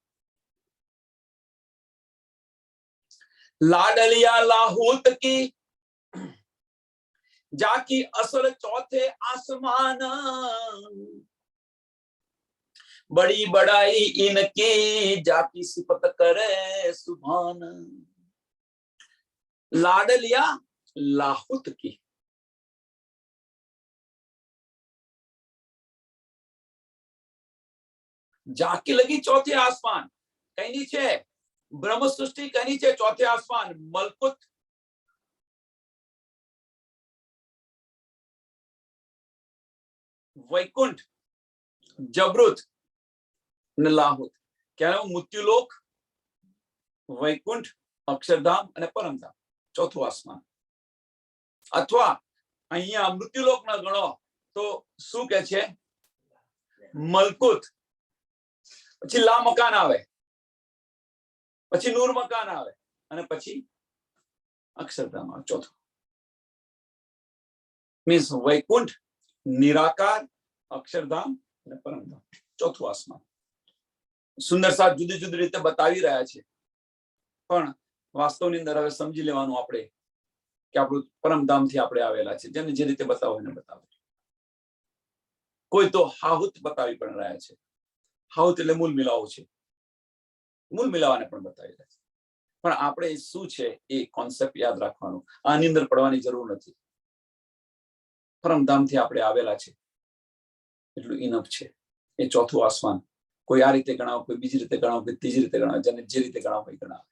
लाडलिया लाहौत की जाकी असल चौथे आसमान, बड़ी बड़ाई इनकी जाकी सिफत करे सुभान. लाडलिया लाहौत की, जाकी लगी चौथे आसमान. कहीं नीचे ब्रह्म सृष्टि, कहीं नीचे चौथे आसमान मलकुत. वैकुंठ, जबरुत ने लाहुत. क्या मृत्युलोक, वैकुंठ, अक्षरधाम અને પરમધામ, ચોથું આસમાન. અથવા અહીંયા મૃત્યુલોક ના ગણો તો શું કે છે? મલકુત. પછી લા મકાન આવે, પછી નૂર મકાન આવે, અને પછી અક્ષરધામ આવે ચોથું. મીન્સ વૈકુંઠ, નિરાકાર, અક્ષરધામ અને પરમધામ, ચોથું આસમાન. સુંદર સાથ જુદી જુદી રીતે બતાવી રહ્યા છે, પણ વાસ્તવની અંદર હવે સમજી લેવાનું આપણે કે આપણું પરમધામથી આપણે આવેલા છે. જેને જે રીતે બતાવો એને બતાવે. કોઈ તો હાહુત બતાવી પણ રહ્યા છે, હાઉત એટલે મૂળ મિલાવો છે, મૂળ મિલાવાને પણ બતાવી રહ્યા છે. પણ આપણે શું છે એ કોન્સેપ્ટ યાદ રાખવાનો, આની અંદર પડવાની જરૂર નથી. પરમધામથી આપણે આવેલા છે એટલું ઇનફ છે. એ ચોથું આસમાન, કોઈ આ રીતે ગણાવો, કોઈ બીજી રીતે ગણાવો, કોઈ ત્રીજી રીતે ગણાવો, જેને જે રીતે ગણાવો હોય ગણાવે.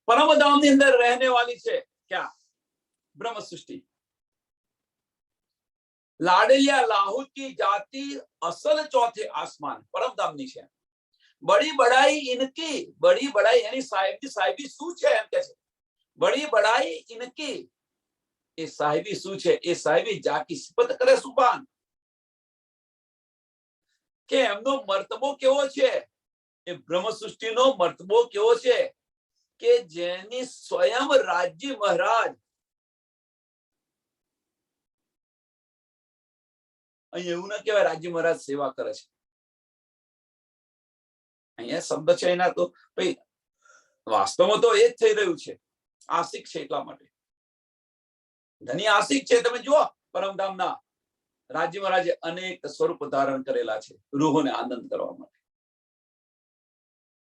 परमधाम ની અંદર રહેने वाली છે क्या? ब्रह्म सृष्टि. लाडलिया लाहौत की जाति असल चौथे आसमान परमधाम ની છે. बड़ी बड़ाई इनकी, बड़ी बड़ाई यानी साहिब की साहिबी શું છે એમ કે છે. बड़ी बड़ाई इनकी, એ સાહિબી શું છે? એ સાહિબી જાકી સિફત કરે સુબાન, કે એમનો મર્તબો કેવો છે? એ બ્રહ્મ સૃષ્ટિનો મર્તબો કેવો છે? કે જેની સ્વયં રાજ્ય મહારાજ, અહીં એવું ના કહેવાય રાજ્ય મહારાજ સેવા કરે છે. અહીંયા શબ્દ છે એના તો ભાઈ વાસ્તવમાં તો એ જ થઈ રહ્યું છે. આશિક છે એટલા માટે ધની આશિક છે. તમે જુઓ પરમધામના રાજ્ય મહારાજે અનેક સ્વરૂપ ધારણ કરેલા છે રૂહોને આનંદ કરવા માટે.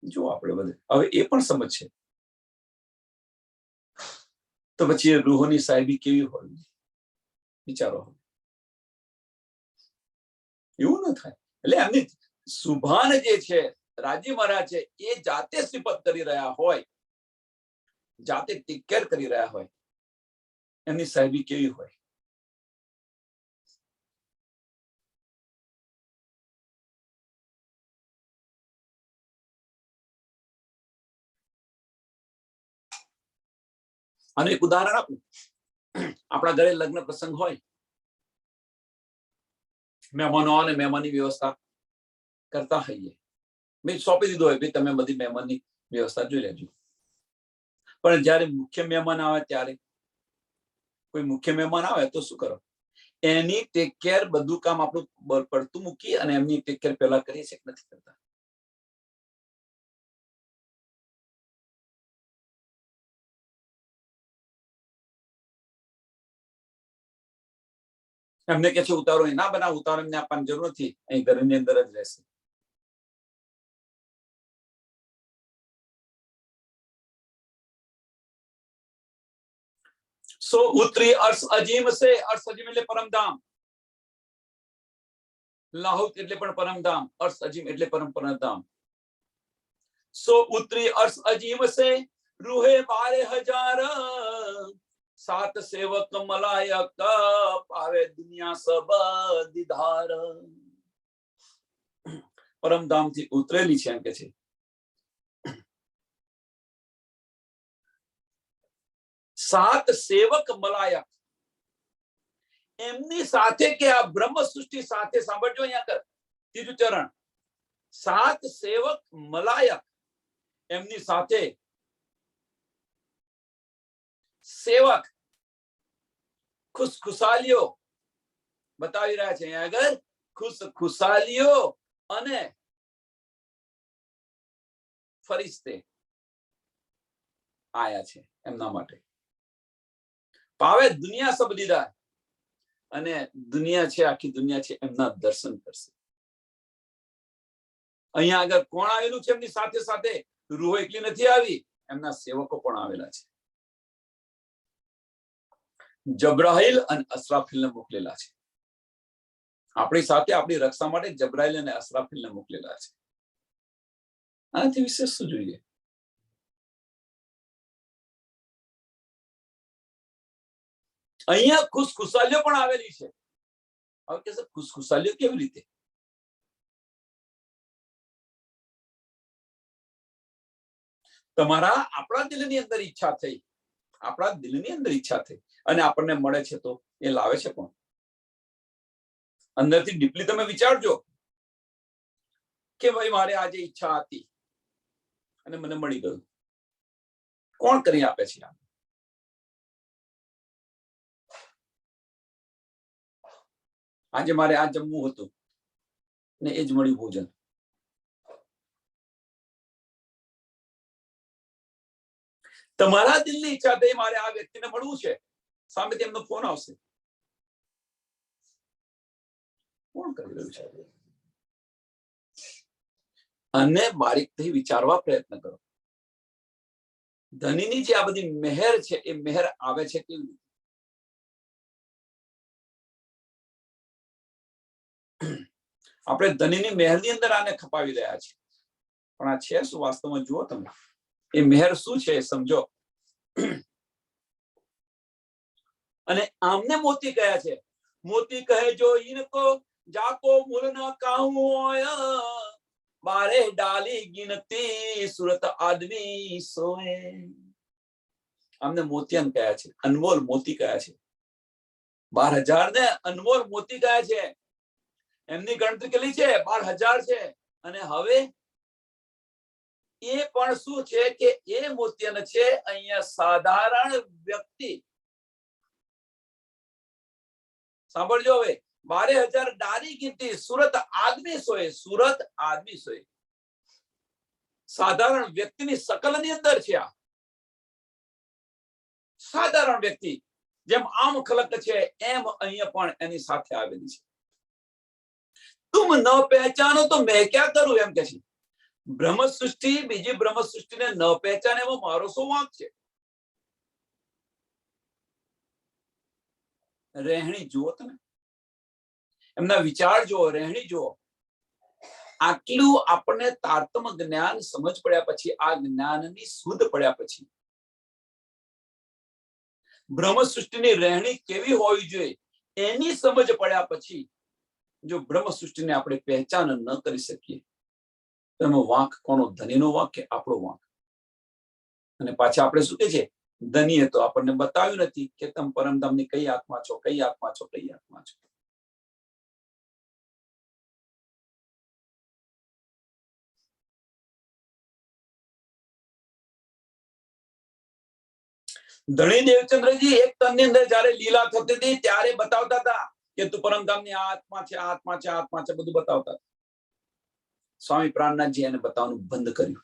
જો આપણે બધે હવે એ પણ સમજ છે તો પછી એ રૂહોની સાહેબી કેવી હોય વિચારો. એવું ન થાય. એટલે એમની સુભાન જે છે રાજ્ય મહારાજ છે એ જાતે સિફત કરી રહ્યા હોય, જાતે ટેક કેર કરી રહ્યા હોય, એમની સાહેબી કેવી હોય. અને એક ઉદાહરણ આપું. આપણા ઘરે લગ્ન પ્રસંગ હોય, મહેમાનો અને મહેમાનની વ્યવસ્થા કરતા હોઈએ, મેં સોંપી દીધો હોય ભાઈ તમે બધી મહેમાનની વ્યવસ્થા જોઈ લેજો. પણ જયારે મુખ્ય મહેમાન આવે ત્યારે કોઈ મુખ્ય મહેમાન આવે તો શું કરો? એની ટેક કેર બધું કામ આપણું પડતું મૂકી અને એમની ટેક કેર પહેલા કરીએ છીએ કે નથી કરતા? એમને કે છે ઉતારો, ના બનાવ ઉતારો, એમને આપવાની જરૂર નથી, અહીં ઘરની અંદર જ રહેશે. सो उत्तरी अर्श अजीम से, अर्श अजीम એટલે પરમધામ, લાહૌત એટલે પણ પરમધામ, अर्श अजीम એટલે પરમધામ. सो उत्तरी अर्श अजीम से रूहे 12,000 सात सेवक मलायक पावे दुनिया सब દીધાર. પરમધામ થી ઉતરેલી છે એમ કે છે. સાત સેવક મલાયક એમની સાથે, કે આ બ્રહ્મ સૃષ્ટિ સાથે, સાંભળજો અહીંયા કર ત્રીજું ચરણ, સાત સેવક મલાયક એમની સાથે, સેવક ખુશખુશાલીઓ બતાવી રહ્યા છે અહીંયા આગળ. ખુશખુશાલીઓ અને ફરિશ્તે આયા છે એમના માટે. પાવે દુનિયા સબ દીદાર, અને દુનિયા છે આખી દુનિયા છે એમના દર્શન કરશે. અહીંયા આગળ કોણ આવેલું છે એમની સાથે સાથે? રૂહો એકલી નથી આવી, એમના સેવકો પણ આવેલા છે. જબ્રાઈલ અને અસરાફીલને મોકલેલા છે આપણી સાથે, આપણી રક્ષા માટે જબ્રાઈલ અને અસરાફીલને મોકલેલા છે. આનાથી વિશેષ શું જોઈએ? અહીંયા ખુશખુશાલીઓ પણ આવેલી છે. હવે કે ખુશખુશાલીઓ કેવી રીતે? તમારા આપણા દિલની અંદર ઈચ્છા થઈ, આપણા દિલની અંદર ઈચ્છા થઈ અને આપણને મળે છે તો એ લાવે છે કોણ? અંદરથી ડીપલી તમે વિચારજો કે ભાઈ મારે આજે ઈચ્છા હતી અને મને મળી ગયું. કોણ કરી આપે છે? આજે મારે આ જમવું હતું ને એ જ મળ્યું ભોજન. તમારા દિલની ઈચ્છા થઈ મારે આ વ્યક્તિને મળવું છે, સામેથી એમનો ફોન આવશે. કોણ કરી રહ્યું છે? અને બારીકથી વિચારવા પ્રયત્ન કરો. ધનીની જે આ બધી મહેર છે એ મહેર આવે છે કેવી રીતે? આપણે ધનીની મહેરની અંદર આને ખપાવી રહ્યા છીએ, પણ આ છે શું વાસ્તવમાં? જુઓ તમે, એ મહેર શું છે એ સમજો. અને આમને મોતી કહે છે. મોતી કહે જો ઇनको जाको मूल न कहूं बारे डाली गिनती सूरत आदमी सोए. આમને મોતિયન કહે છે, અનમોલ મોતી કહે છે. 12,000 ને અનમોલ મોતી કહે છે. એમની ગણતરી કેટલી છે? 12,000 છે. અને હવે એ પણ શું છે કે એ મોતિયન છે અહીંયા સાધારણ વ્યક્તિ. સાંભળજો હવે, 12,000 ડાલી ગીનતી સુરત આદમી સોય. સુરત આદમી સોય, સાધારણ વ્યક્તિની શકલની અંદર છે. આ સાધારણ વ્યક્તિ જેમ આમ ખલક છે એમ અહીંયા પણ એની સાથે આવેલી છે. તુમ ન પહેચાનો તો મેં ક્યાં કરું એમ કે છે. બ્રહ્મ સૃષ્ટિ બીજી બ્રહ્મ સૃષ્ટિને ન પહેચાને એવો મારો શું વાંક છે? રહેણી જુઓ તમે, એમના વિચાર જુઓ, રહેણી જુઓ. આટલું આપણને તારતમ જ્ઞાન સમજ પડ્યા પછી, આ જ્ઞાનની શુદ્ધ પડ્યા પછી, બ્રહ્મ સૃષ્ટિની રહેણી કેવી હોવી જોઈએ એની સમજ પડ્યા પછી, જો બ્રહ્મ સૃષ્ટિને આપણે પહેચાન ન કરી શકીએ તો એનો વાંક કોનો? ધનીનો વાંક કે આપણો વાંક? અને પાછા આપણે શું કે છે? ધનીએ તો આપણને બતાવ્યું નથી કે તમે પરમધામની કઈ આત્મા છો, કઈ આત્મા છો, કઈ આત્મા છો. ધણી દેવચંદ્રજી એક તનની અંદર જયારે લીલા થતી હતી ત્યારે બતાવતા હતા કે તું પરમધામની આત્મા છે, આત્મા છે, આત્મા છે, બધું બતાવતા. સ્વામી પ્રાણનાથજી એને બતાવવાનું બંધ કર્યું.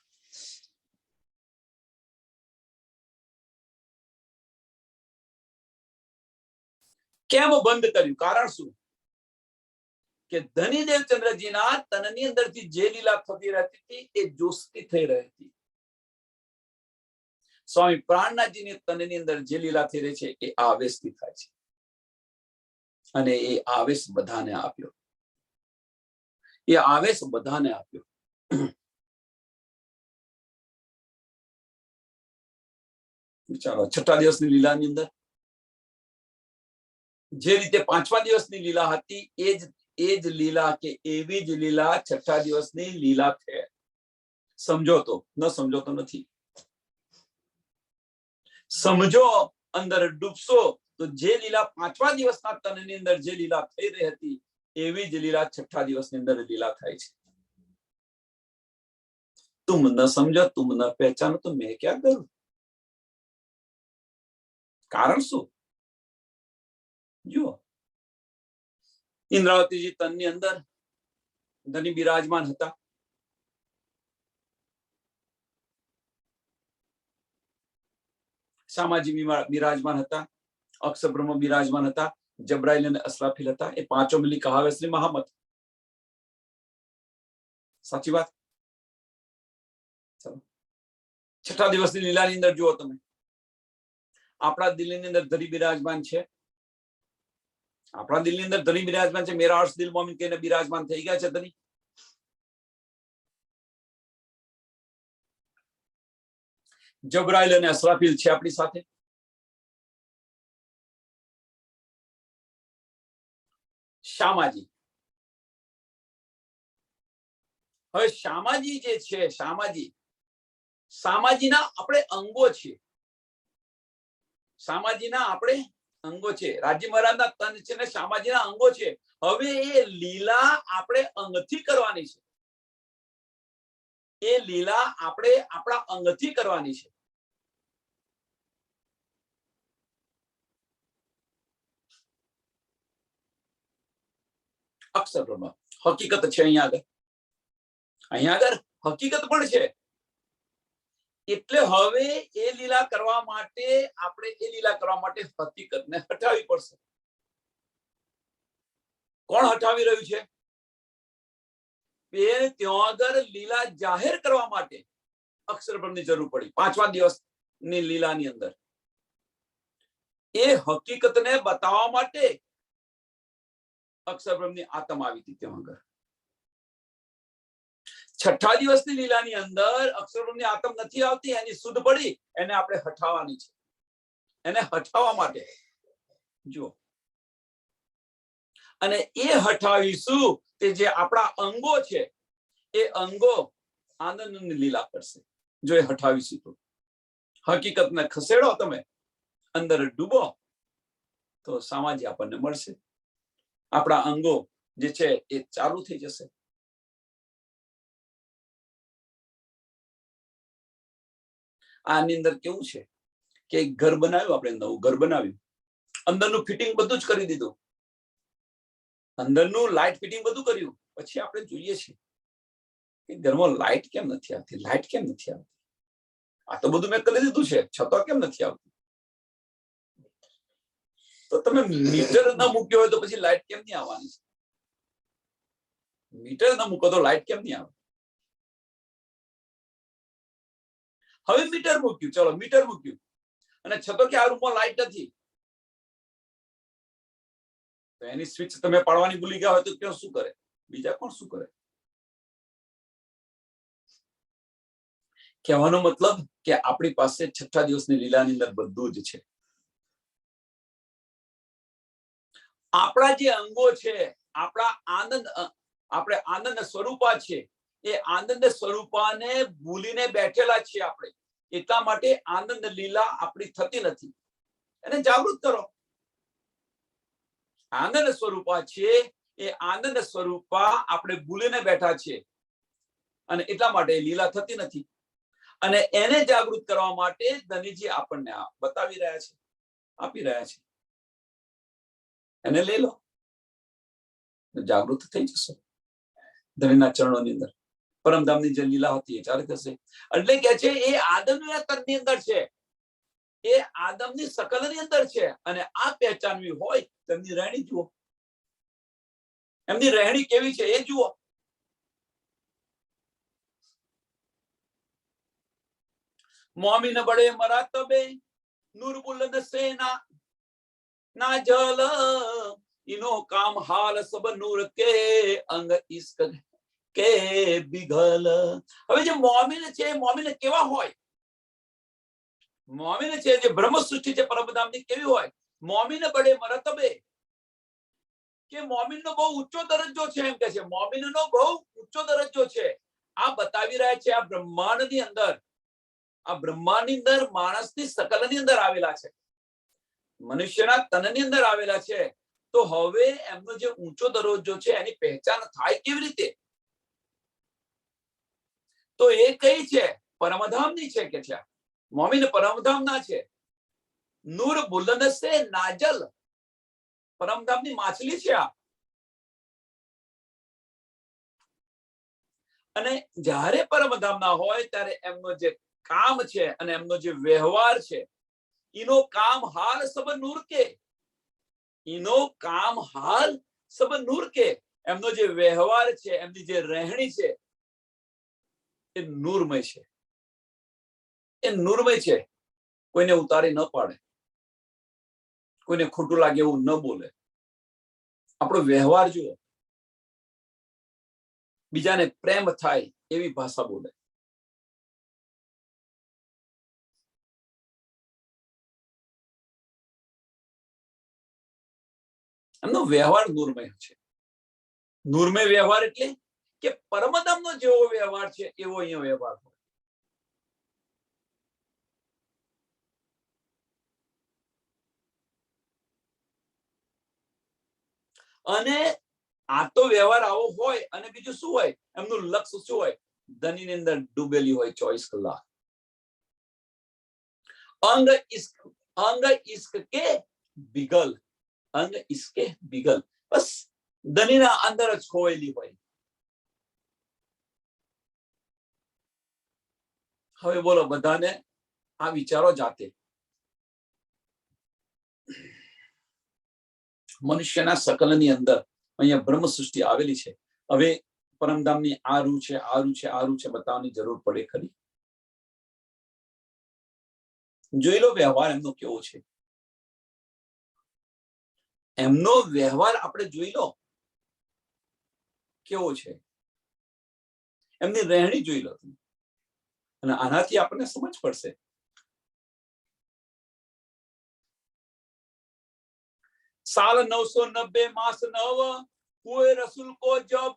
કેમ બંધ કર્યું? કારણ શું? કે ધની દેવચંદ્રજીના તનની અંદરથી જે લીલા થતી રહેતી હતી એ જોસ્તી થઈ રહી હતી. સ્વામી પ્રાણનાથજીની તનની અંદર જે લીલા થઈ રહી છે એ આવેશથી થાય છે. અને એ આવેશ બધાને આપ્યો. એ આવેશ બધાને આપ્યો. વિચારો, છઠ્ઠા દિવસની લીલાની અંદર જે રીતે પાંચમા દિવસની લીલા હતી એ જ લીલા કે એવી જ લીલા છઠ્ઠા દિવસની લીલા છે. સમજો તો, ન સમજો તો નથી. સમજો, અંદર ડૂબશો તો જે લીલા પાંચમા દિવસના તનની અંદર જે લીલા થઈ રહી હતી એવી જ લીલા છઠ્ઠા દિવસની અંદર લીલા થાય છે. તુમ ન સમજો, તુમ ન પહેચાનો તો મેં ક્યાં કરું? કારણ શું? જુઓ, ઇન્દ્રાવતીજી તનની અંદર ધની બિરાજમાન હતા. શામાજી બિરાજમાન હતા. અક્ષર બ્રહ્મ બિરાજમાન હતા. જબ્રાઈલ અને અસરાફીલ હતા. એ પાંચો મિલી કહાવે શ્રી મહામત. સાચી વાત. છઠ્ઠા દિવસની લીલાની અંદર જુઓ તમે, આપણા દિલની અંદર ધરી બિરાજમાન છે. આપણા દિલની અંદર ધની બિરાજમાન છે. મેરા અર્શ દિલ મોમિન કહીને બિરાજમાન થઈ ગયા છે ધની. જબ્રાઈલ અને અસરાફીલ છે આપણી સાથે. શામાજી, હવે શામાજી જે છે, શામાજીના આપણે અંગો છીએ. શામાજીના આપણે અંગો છે. રાજી મહારાજના તન છે ને શામાજીના અંગો છે. હવે એ લીલા આપણે અંગથી કરવાની છે. એ લીલા આપણે આપણા અંગથી કરવાની છે. અક્ષર બ્રહ્મ હકીકત છે. અહીંયા આગળ હકીકત પણ છે. એટલે હવે એ લીલા કરવા માટે આપણે એ લીલા કરવા માટે હકીકતને હટાવી પડશે. કોણ હટાવી રહ્યું છે? ત્યાં આગળ લીલા જાહેર કરવા માટે અક્ષરબ્રહ્મની જરૂર પડી 5મા દિવસની લીલાની અંદર. એ હકીકતને બતાવવા માટે અક્ષરબ્રહ્મની આત્મા આવી હતી ત્યાં આગળ. 6ઠા દિવસની લીલાની અંદર અક્ષરબ્રહ્મની આત્મ નથી આવતી, એની શુદ્ધ પડી, એને આપણે હટાવવાની છે. એને હટાવવા માટે જુઓ, અને એ હટાવીશું તે જે આપણા અંગો છે એ અંગો આનંદની લીલા કરશે. જો એ હટાવીશું તો હકીકતને ખસેડો, તમે અંદર ડૂબો તો સામાજ્ય આપણને મળશે. આપણા અંગો જે છે એ ચાલુ થઈ જશે. આની અંદર કેવું છે કે ઘર બનાવ્યું, આપણે નવું ઘર બનાવ્યું, અંદરનું ફિટિંગ બધું જ કરી દીધું, અંદરનું લાઇટ ફિટિંગ બધું કર્યું. પછી આપણે જોઈએ છીએ કે ઘરમાં લાઇટ કેમ નથી આવતી, લાઇટ કેમ નથી આવતી? આ તો બધું મેં કરી દીધું છે, છતાં કેમ નથી આવતી? તો તમે મીટર ન મૂક્યો હોય તો પછી લાઇટ કેમ નહીં આવવાની છે? મીટર ન મૂકો તો લાઇટ કેમ નહીં આવે? હવે મીટર મૂક્યું, ચલો મીટર મૂક્યું, અને છતાં કે આ રૂમમાં લાઇટ નથી, તો એની સ્વિચ તમે પાડવાની ભૂલી ગયા હોય તો ક્યાં શું કરે? બીજા કોણ શું કરે? કહેવાનો મતલબ કે આપણી પાસે 6ઠા દિવસની લીલાની અંદર બધું જ છે. આપણા જે અંગો છે, આપણા આનંદ, આપણે આનંદ સ્વરૂપા છે, એ આનંદ સ્વરૂપાને ભૂલીને બેઠેલા છીએ આપણે. એટલા માટે આનંદ લીલા આપણી થતી નથી. એને જાગૃત કરો. આનંદ સ્વરૂપા છે, એ આનંદ સ્વરૂપા આપણે ભૂલીને બેઠા છીએ, અને એટલા માટે લીલા થતી નથી. અને એને જાગૃત કરવા માટે ધનીજી આપણને બતાવી રહ્યા છે, આપી રહ્યા છે. એને લઈ લો, જાગૃત થઈ જશો ધણીના ચરણોની અંદર. પરમધામની જે લીલા હતી એ ચાલે થશે. એટલે કે છે એ આદમની તનની અંદર છે, એ આદમની શકલની અંદર છે. અને આ પહેચાનવી હોય તો એમની રહેણી જુઓ, એમની રહેણી કેવી છે એ જુઓ. મોમીન બડે મરાતબે નૂર બુલંદ સેના ના જલ ઇનો કામ હાલ સબ નૂર કે અંગ ઇશ્ક કે બિગલ. હવે જે મોમીન છે, મોમીન કેવા હોય? મોમીન છે જે બ્રહ્મ સૃષ્ટિ છે પરમધામની, કેવી હોય? મોમીન બડે મરતબે, કે મોમીનનો બહુ ઊંચો દરજ્જો છે. એમ કે છે મોમીનનો બહુ ઊંચો દરજ્જો છે. આ બતાવી રહ્યા છે. આ બ્રહ્માંડની અંદર, આ બ્રહ્માંડની અંદર માણસની શકલની અંદર આવેલા છે, મનુષ્યના તનની અંદર આવેલા છે. તો હવે એમનો જે ઊંચો દરજ્જો છે એની પહેચાન થાય કેવી રીતે? તો એ કઈ છે? પરમધામની છે કે છે. મોમીન પરમધામના છે. નૂર બુલંદ સે નાજલ, પરમધામની માછલી છે આ. અને જ્યારે પરમધામના હોય ત્યારે એમનો જે કામ છે અને એમનો જે વ્યવહાર છે, ઇનો કામ હાલ સબ નૂર કે, ઇનો કામ હાલ સબ નૂર કે, એમનો જે વ્યવહાર છે, એમની જે રહેણી છે એ નૂરમય છે. એ નૂરમય છે. કોઈને ઉતારી ન પાડે, કોઈને ખોટું લાગે એવું ન બોલે. આપણો વ્યવહાર જુઓ, બીજાને પ્રેમ થાય એવી ભાષા બોલે. એમનો વ્યવહાર નૂરમય છે. નૂરમય વ્યવહાર એટલે કે પરમધામનો જેવો વ્યવહાર છે એવો અહીંયા વ્યવહાર હોય. અને આ તો વ્યવહાર આવો હોય. અને બીજું શું હોય? એમનું લક્ષ્ય શું હોય? ધનીની અંદર ડૂબેલી હોય 24 કલાક. અંગ ઇશ્ક કે બિગલ, અંગ ઇશ્કે બિગલ, બસ ધનીના અંદર જ ખોયેલી હોય. હવે બોલો બધાને આ વિચારો જાતે. મનુષ્યના સકલની અંદર અહીંયા બ્રહ્મ સૃષ્ટિ આવેલી છે. હવે પરમધામની આ રૂ છે, આ રૂ છે, આ રૂ છે બતાવવાની જરૂર પડે ખરી? જોઈ લો વ્યવહાર એમનો કેવો છે. એમનો વ્યવહાર આપણે જોઈ લો કેવો છે. એમની રહેણી જોઈ લો તમે, અને આનાથી આપણને સમજ પડશે. साल 990 मास 9 हुए रसूल को जब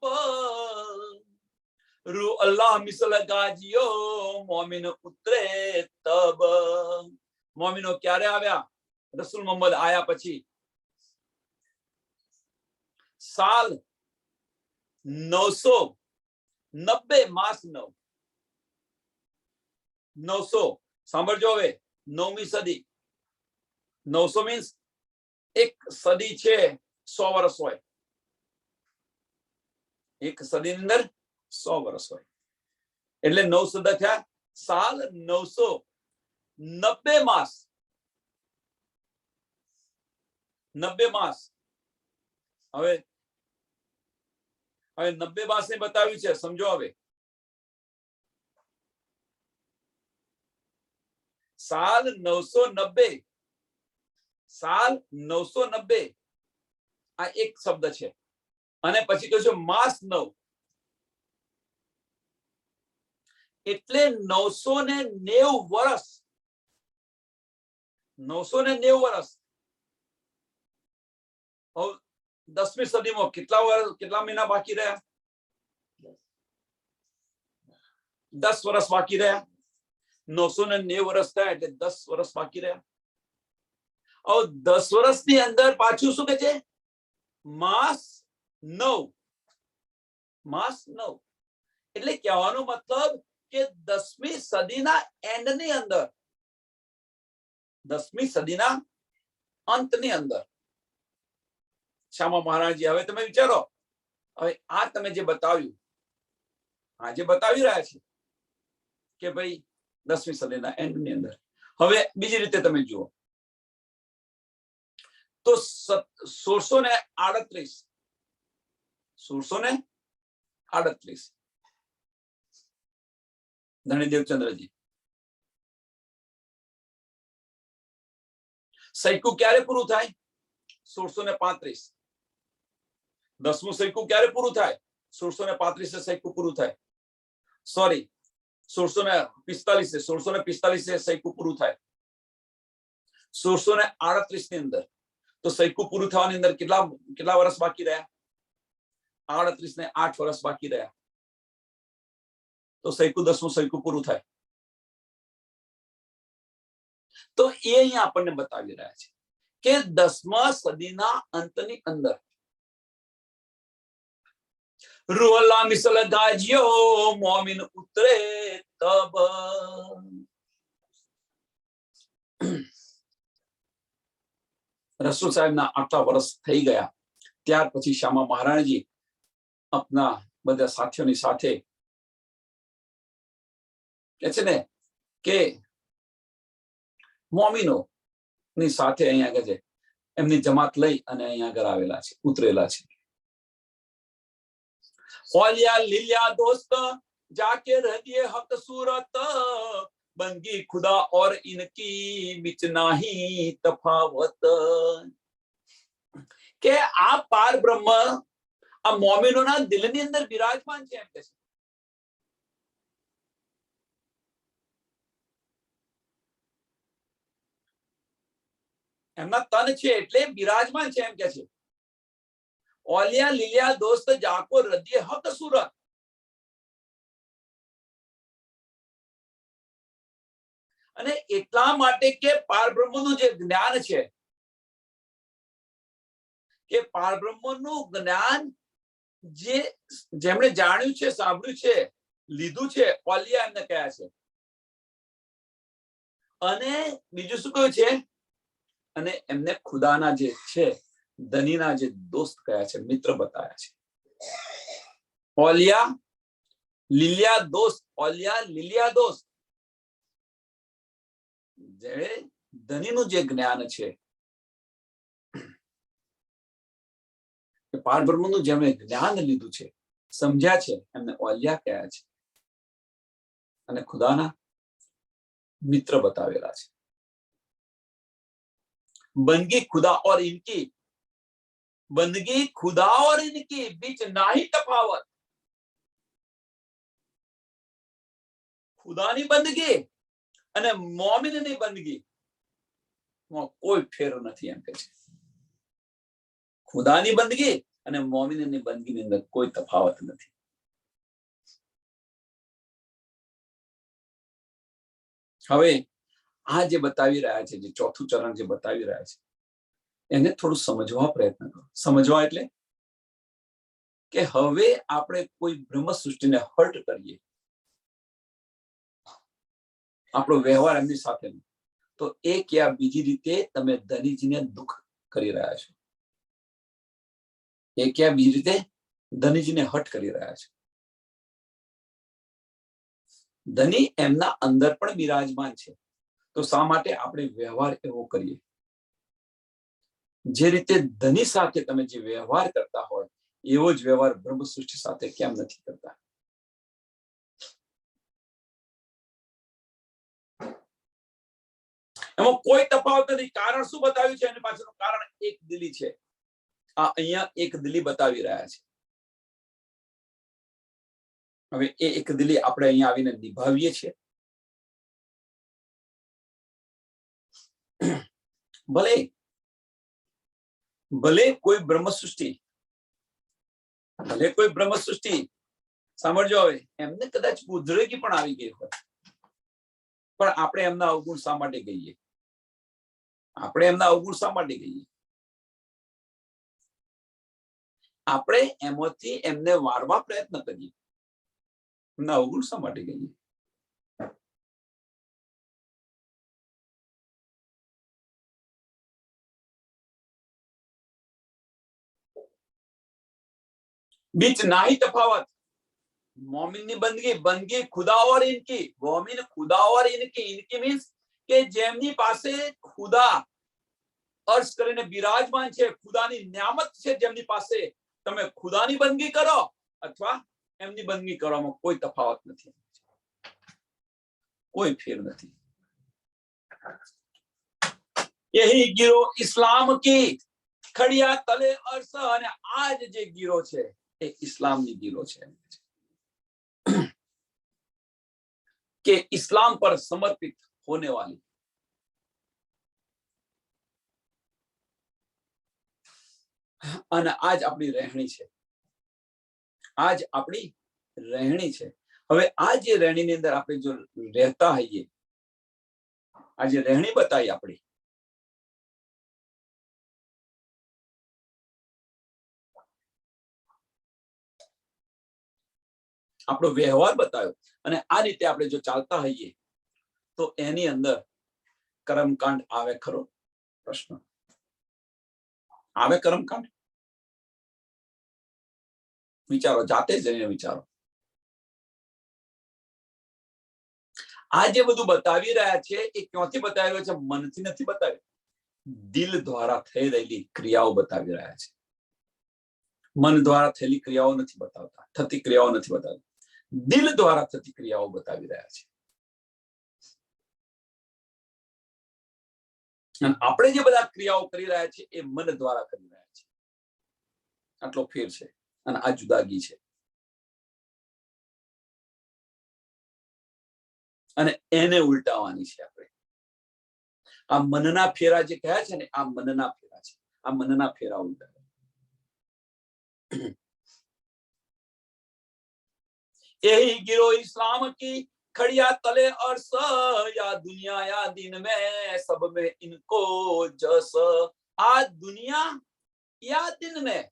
रू अल्लाह मिसल गाजियो मोमिन उतरे तब. મોમિનો ક્યારે આવ્યા? રસૂલ મોહમ્મદ આયા પછી. સાલ 990 માસ 9. 900 સાંભળજો હવે, 9મી સદી. 900 મીન્સ એક સદી છે 100 વર્ષ હોય. એક સદી ની અંદર 100 વર્ષ હોય એટલે 9 સદા થયા. સાલ 990 માસ. 90 માસ. હવે 90 માસ ને બતાવ્યું છે, સમજો. હવે સાલ 990. સાલ 990 આ એક શબ્દ છે, અને પછી કહ્યું છે માસ 9 એટલે 990 વર્ષ. 990 વર્ષ. 10મી સદીમાં કેટલા મહિના બાકી રહ્યા? 10 વર્ષ બાકી રહ્યા. 990 વર્ષ થયા એટલે 10 વર્ષ બાકી રહ્યા. 10 વર્ષની અંદર પાછું શું કે છે? માસ 9. માસ 9 એટલે કહેવાનો મતલબ કે 10મી સદીના એન્ડની અંદર, 10મી સદીના અંતની અંદર શ્યામા મહારાજજી. હવે તમે વિચારો, હવે આ તમે જે બતાવ્યું, આ જે બતાવી રહ્યા છે કે ભાઈ 10મી સદીના એન્ડની અંદર. હવે બીજી રીતે તમે જુઓ તો 1638 ધણીદેવચંદ્રજી. સૈકું ક્યારે પૂરું થાય? 1635. 10મું સૈકું ક્યારે પૂરું થાય? 1635 સૈકું પૂરું થાય. સોરી, 1645 સૈકું પૂરું થાય. 1638 ની અંદર તો સૈકું પૂરું થવાની અંદર કેટલા વર્ષ બાકી રહ્યા? 38 ને 8 વર્ષ બાકી રહ્યા. તો સૈકું 10મું સૈકું પૂરું થાય. તો એ અહીંયા આપણને બતાવી રહ્યા છે કે 10મા સદીના અંતની અંદર રૂહલ્લા મિસલ ગાજિયો મોમિન ઉતરે તબ. રસૂલ સાહેબના આટલા વર્ષ થઈ ગયા. ત્યાર પછી શ્યામા મહારાજજી આપના બધા સાથીઓની સાથે કે છે ને કે મોમિનો ની સાથે અહીંયા કે છે એમની જમાત લઈ અને અહીંયા આગળ આવેલા છે, ઉતરેલા છે. ઓલિયા લીલિયા દોસ્ત જાકે રહીએ હક सूरत બંદગી खुदा और इनकी बीच नहीं तफावत. કે આ પાર બ્રહ્મ આ મોમિનોના દિલની અંદર બિરાજમાન છે એમ કે છે. એમના તન છે એટલે બિરાજમાન છે એમ કે છે. ઓલિયા લીલિયા દોસ્ત જાકો રદીએ હક सूरत. અને એટલા માટે કે પારબ્રહ્મનું જે જ્ઞાન છે, કે પારબ્રહ્મનું જ્ઞાન જેમણે જાણ્યું છે, સાંભળ્યું છે, લીધું છે, ઓલિયા એમને કહ્યા છે. અને બીજું શું કહ્યું છે? અને એમને ખુદાના જે છે ધનીના જે દોસ્ત કયા છે, મિત્ર બતાવ્યા છે. ઓલિયા લીલિયા દોસ્ત. ઓલિયા લીલિયા દોસ્ત જે ધનીનું જે જ્ઞાન છે, પાર બ્રહ્મનું જેમણે જ્ઞાન લીધું છે, સમજ્યા છે, એમને ઓલિયા કયા છે અને ખુદાના મિત્ર બતાવેલા છે. બંદગી ખુદા और इनकी બંદગી ખુદા और इनकी बीच नाही तफावत. ખુદાની બંદગી અને મોમિનની બંદગી કોઈ ફેર નથી એમ કે છે. ખુદાની બંદગી અને મોમિનની બંદગીની અંદર કોઈ તફાવત નથી. હવે આ જે બતાવી રહ્યા છે, જે ચોથું ચરણ જે બતાવી રહ્યા છે, એને થોડું સમજવા પ્રયત્ન કરો. સમજવા એટલે કે હવે આપણે કોઈ બ્રહ્મ સૃષ્ટિને હર્ટ કરીએ, આપણો વ્યવહાર એમની સાથે, તો એક યા બીજી રીતે તમે ધનીજીને દુઃખ કરી રહ્યા છો. એક યા બીજી રીતે ધનીજીને હર્ટ કરી રહ્યા છો. ધની એમના અંદર પણ બિરાજમાન છે, તો શા માટે આપણે વ્યવહાર એવો કરીએ? જે રીતે ધની સાથે તમે જે વ્યવહાર કરતા હોય એવો જ વ્યવહાર બ્રહ્મ સૃષ્ટિ સાથે કેમ નથી કરતા? એમાં કોઈ તફાવત નથી. કારણ શું બતાવ્યું છે? એની પાછળનું કારણ એક દિલી છે. આ અહીંયા એક દિલી બતાવી રહ્યા છે. હવે એ એક દિલી આપણે અહીંયા આવીને નિભાવીએ છીએ. ભલે કોઈ બ્રહ્મ સૃષ્ટિ સાંભળજો, હવે એમને કદાચ ઉદ્રેકી પણ આવી ગઈ હોય, પણ આપણે એમના અવગુણ શા માટે કહીએ? આપણે એમાંથી એમને વારવા પ્રયત્ન કરીએ, એમના અવગુણ શા માટે કહીએ? बीच ना ही तफावत. मोमिन ની બંદગી ખુદા और इनकी. मोमिन खुदा और इनकी मीन्स કે જેમની પાસે ખુદા અર્શ કરીને બિરાજમાન છે, ખુદાની નિયામત છે, જેમની પાસે તમે ખુદાની બંદગી કરો અથવા એમની બંદગી કરવામાં કોઈ તફાવત નથી, કોઈ ફેર નથી. यही गिरो इस्लाम की खड़िया तले अर्श. અને આજ જે ગીરો છે એ ઇસ્લામની ગીરો છે કે इस्लाम पर समर्पित होने वाली. અને આજ આપણી રહેણી છે, હવે આ જે રહેણીની અંદર આપણે જો રહેતા હોઈએ, આ જે રહેણી બતાવી આપણી, આપણો વ્યવહાર બતાવ્યો, અને આ રીતે આપણે જો ચાલતા હોઈએ તો એની અંદર કર્મકાંડ આવે ખરો? પ્રશ્ન આવે કર્મકાંડ? વિચારો, જાતે જઈને વિચારો. આ જે બધું બતાવી રહ્યા છે એ ક્યાંથી બતાવી રહ્યા છે? મનથી નથી બતાવ્યું, દિલ દ્વારા થઈ રહેલી ક્રિયાઓ બતાવી રહ્યા છે. મન દ્વારા થયેલી ક્રિયાઓ નથી બતાવતા, થતી ક્રિયાઓ નથી બતાવતા, દિલ દ્વારા થતી ક્રિયાઓ બતાવી રહ્યા છે. અને આપણે જે બધા ક્રિયાઓ કરી રહ્યા છે એ મન દ્વારા કરી રહ્યા છે. આટલો ફેર છે અને આ જુદાગી છે. અને એને ઉલટાવવાની છે આપણે. આ મનના ફેરા જે કહ્યા છે ને, આ મનના ફેરા છે. આ મનના ફેરા ઉલટાવે. यही गिरो इस्लाम की खड़िया तले अर्श. या दुनिया या दिन में सब में इनको जस. આ દુનિયા યા દિન में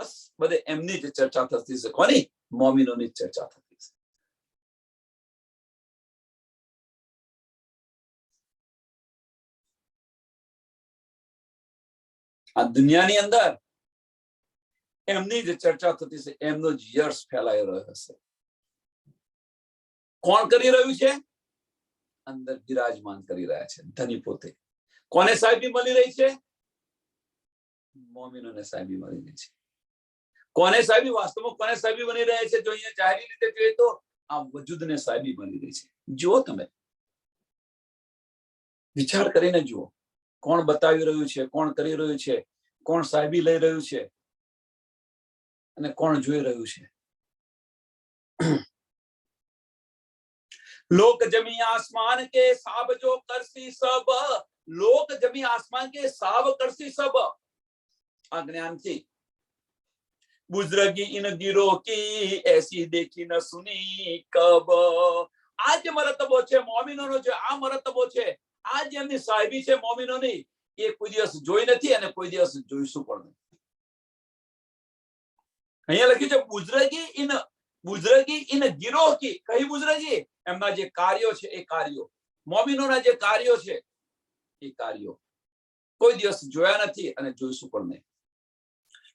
બસ બધે એમની જ ચર્ચા થતી છે. કોની? મોમિનોની ચર્ચા થતી છે. આ દુનિયાની અંદર એમની જ ચર્ચા થતી છે, એમનો જ યશ ફેલાઈ રહ્યો હશે. કોણ કરી રહ્યું છે? અંદર બિરાજમાન કરી રહ્યા છે ધની પોતે. કોને સાહેબી મળી રહી છે? મોમિનોને સાહેબી મળી રહી છે. કોને સાહેબી વાસ્તવમાં કોને સાહેબી બની રહ્યા છે? જો અહીંયા જાહેરી રીતે જોઈએ તો આ વજૂદને સાહેબી બની રહી છે. જુઓ, તમે વિચાર કરીને જુઓ, કોણ બતાવી રહ્યું છે, કોણ કરી રહ્યું છે, કોણ સાહેબી લઈ રહ્યું છે અને કોણ જોઈ રહ્યું છે. लोक जमी आसमान के साब जो करसी सब, लोक जमी आसमान के साब करसी सब. आ ज्ञान थी. बुजरगी इन गिरोह की ऐसी देखी न सुनी कब. આ જે મરતબો છે મોમિનોનો, જે આ મરતબો છે, આ જે એમની સાહેબી છે મોમિનોની, એ કોઈ દિવસ જોઈ નથી અને કોઈ દિવસ જોઈશું પણ નહીં. અહીંયા લખ્યું છે બુજરગી ઇન ગિરોહ કી. કઈ બુજરગી? એમના જે કાર્યો છે એ કાર્યો, મોમિનોના જે કાર્યો છે એ કાર્યો કોઈ દિવસ જોયા નથી અને જોઈશું પણ નહીં.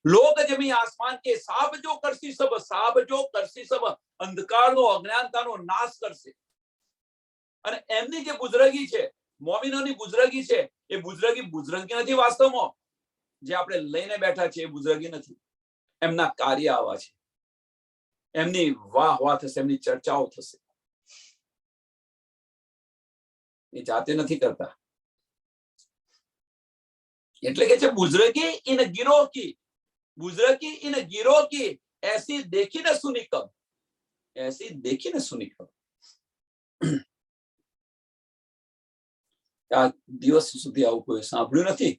લોક જમી આસમાન કે સાબ જો કરસી સબ, સાબ જો કરસી સબ, અંધકારનો અજ્ઞાનતાનો નાશ કરશે. અને એમની જે બુજરગી છે, મોમિનોની બુજરગી છે, એ બુજરગી નથી વાસ્તવમાં. જે આપણે લઈને બેઠા છે એ બુજરગી નથી. એમના કાર્ય આવા છે. એમની વાહ વાહ થશે, એમની ચર્ચાઓ થશે. એ જાતે નથી કરતા. એટલે કે છે બુજરગી ઇન ગિરોહ કી, बुजरगी इन गिरोह की ऐसी देखी न सुनी कब, ऐसी देखी न सुनी कब. આ દિવસ સુધી આવું કોઈ સાંભળ્યું નથી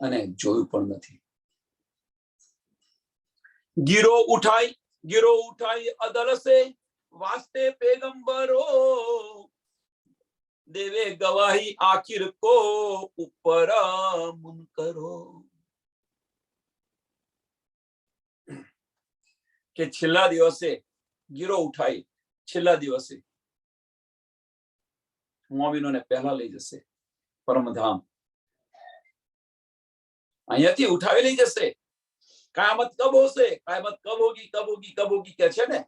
અને જોયું પણ નથી. गिरो उठाई अदल से वास्ते पैगंबरो, देवे गवाही आखिर को ऊपर मुनकरो. કે છેલ્લા દિવસે ગીરો ઉઠાઈ, છેલ્લા દિવસે મોમિનોને પહેલા લઈ જશે પરમધામ. અહીંયાથી ઉઠાવી લઈ જશે. કાયમત કબ હોશે, કાયમત કબ હોગી, કબ હોગી, કબ હોગી કે છે ને.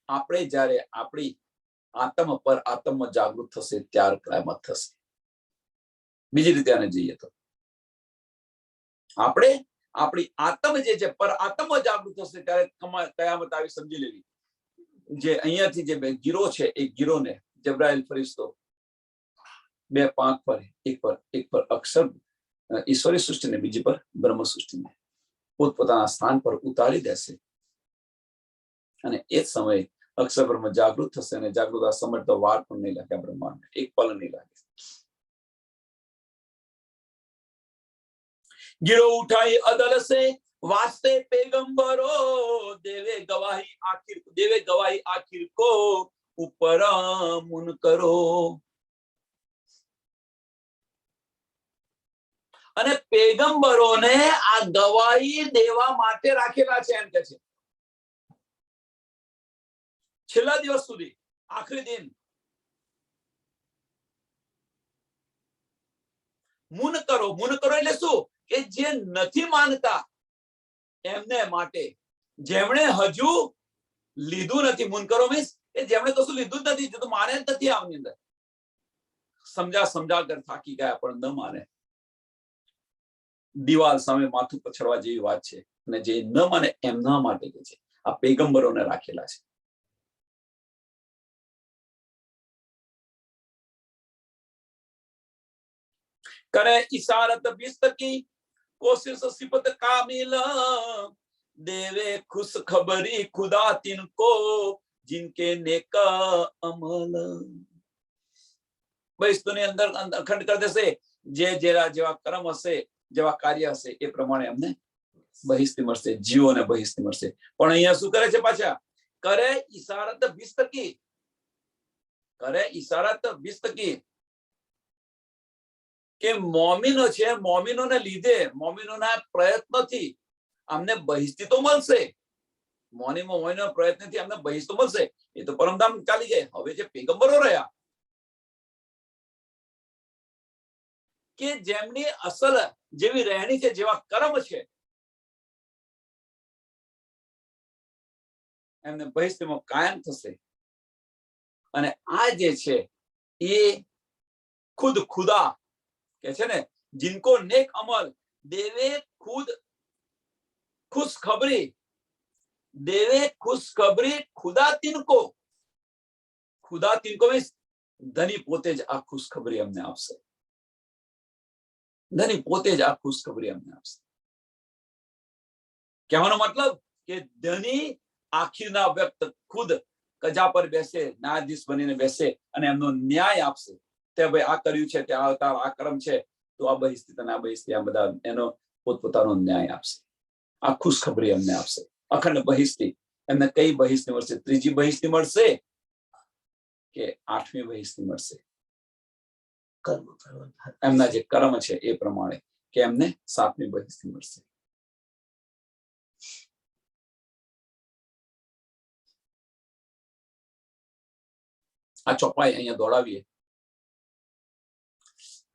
આપણે જ્યારે આપણી આત્મ પર આત્મ જાગૃત થશે ત્યારે કાયમત થશે. બીજી રીતે આને જઈએ તો આપણે આપણી આત્મ જે છે પર આત્મ જાગૃત થશે ત્યારે કયામત આવી સમજી લેવી. જે અહીંયાથી જે ગીરો છે એ ગીરોને જબ્રાઈલ ફરિશ્તો બે પાંખ પર, એક પર અક્ષર ઈશ્વરી સૃષ્ટિને, બીજી પર બ્રહ્મ સૃષ્ટિને પોતપોતાના સ્થાન પર ઉતારી દેશે. અને એ જ સમયે અક્ષર બ્રહ્મ જાગૃત થશે અને જાગૃત આ સમજતો વાર પણ નહીં લાગે. બ્રહ્માંડ એક પલ નહીં લાગે. गिरो उठाई अदल से वास्ते पैगंबरो, देवे गवाही आखिर को ऊपर मुनकरो. અને પેગંબરોને આ ગવાહી દેવા માટે રાખેલા છે એમ કે છે. છેલ્લા દિવસ સુધી, આખરી દિન. મુનકરો એટલે શું? કે જે નથી માનતા એમને માટે, જેમણે હજુ લીધું નથી. મુનકરો મીન્સ કે જેમણે કશું લીધું જ નથી, જો તો માને જ નથી. આમની અંદર સમજા કર થાકી ગયા પણ ન માને. દિવાલ સામે માથું પછડવા જેવી વાત છે. અને જે ન માને એમના માટે કે છે આ પેગંબરોને રાખેલા છે. करे इशारत बिस्त की कोशिश सिफत कामिल, देवे खुश खबरी खुदा तिनको जिनके नेक अमल. બહિસ્તોની અંદર અખંડ કરી દેશે. જેવા કર્મ હશે, જેવા કાર્ય હશે એ પ્રમાણે અમને બહિસ્તી મળશે, જીવોને બહિસ્તી મળશે. પણ અહીંયા શું કરે છે પાછા? કરે ઇશારત બિસ્તકી, કરે ઇશારત બિસ્તકી. કે મોમિનો છે, મોમિનોને લીધે, મોમિનોના પ્રયત્નથી અમને બહિસ્તી તો મળશે. મોમિનો પ્રયત્નથી અમને બહિસ્તી મળશે. એ તો પરમધામ ચાલી જાય. હવે જે પેગંબરો રહ્યા કે જેમની અસલ જેવી રહેણી છે, જેવા કર્મ છે, એમને બહિસ્તીમાં કાયમ થશે. અને આ જે છે એ खुद खुदा કે છે ને, जिनको नेक अमल देवे खुद खुशखबरी, देवे खुशखबरी खुदा तिनको मीन्स ધની પોતે જ આ ખુશખબરી અમને આપશે. ધની પોતે જ આ ખુશખબરી અમને આપશે. કહેવાનો મતલબ કે ધની આખીરના વ્યક્ત ખુદ કજા પર બેસે, ન્યાયાધીશ બનીને બેસે અને એમનો ન્યાય આપશે. તે ભાઈ આ કર્યું છે, તે આ કર્મ છે, તો આ બહિસ્તી અને આ બહિસ્તી, આ બધા એનો પોતપોતાનો ન્યાય આપશે. આ ખુશખબરી અમને આપશે. અખંડ બહિસ્તી એમને કઈ બહિસ્તી મળશે? ત્રીજી બહિસ્તી મળશે કે આઠમી બહિસ્તી મળશે? એમના જે કર્મ છે એ પ્રમાણે, કે એમને સાતમી બહિસ્તી મળશે. આ ચોપાઈ અહીંયા દોડાવીએ.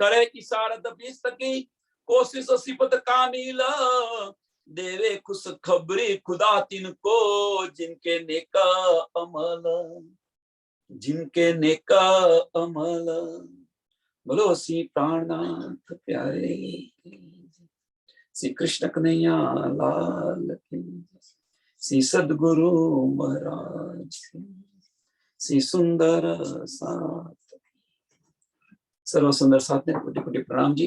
करे इशारत पिस्तकी कोशिश सिफत कामिल देवे खुश खबरी खुदा तिनको जिनके नेका अमल, जिनके नेका अमल. बोलो श्री प्राणनाथ प्यारे श्री कृष्ण कन्हैया लाल की, श्री सद्गुरु महाराज, श्री सुंदर साथ, सर्व सुंदर साथ ने कोटि कोटि प्रणाम जी.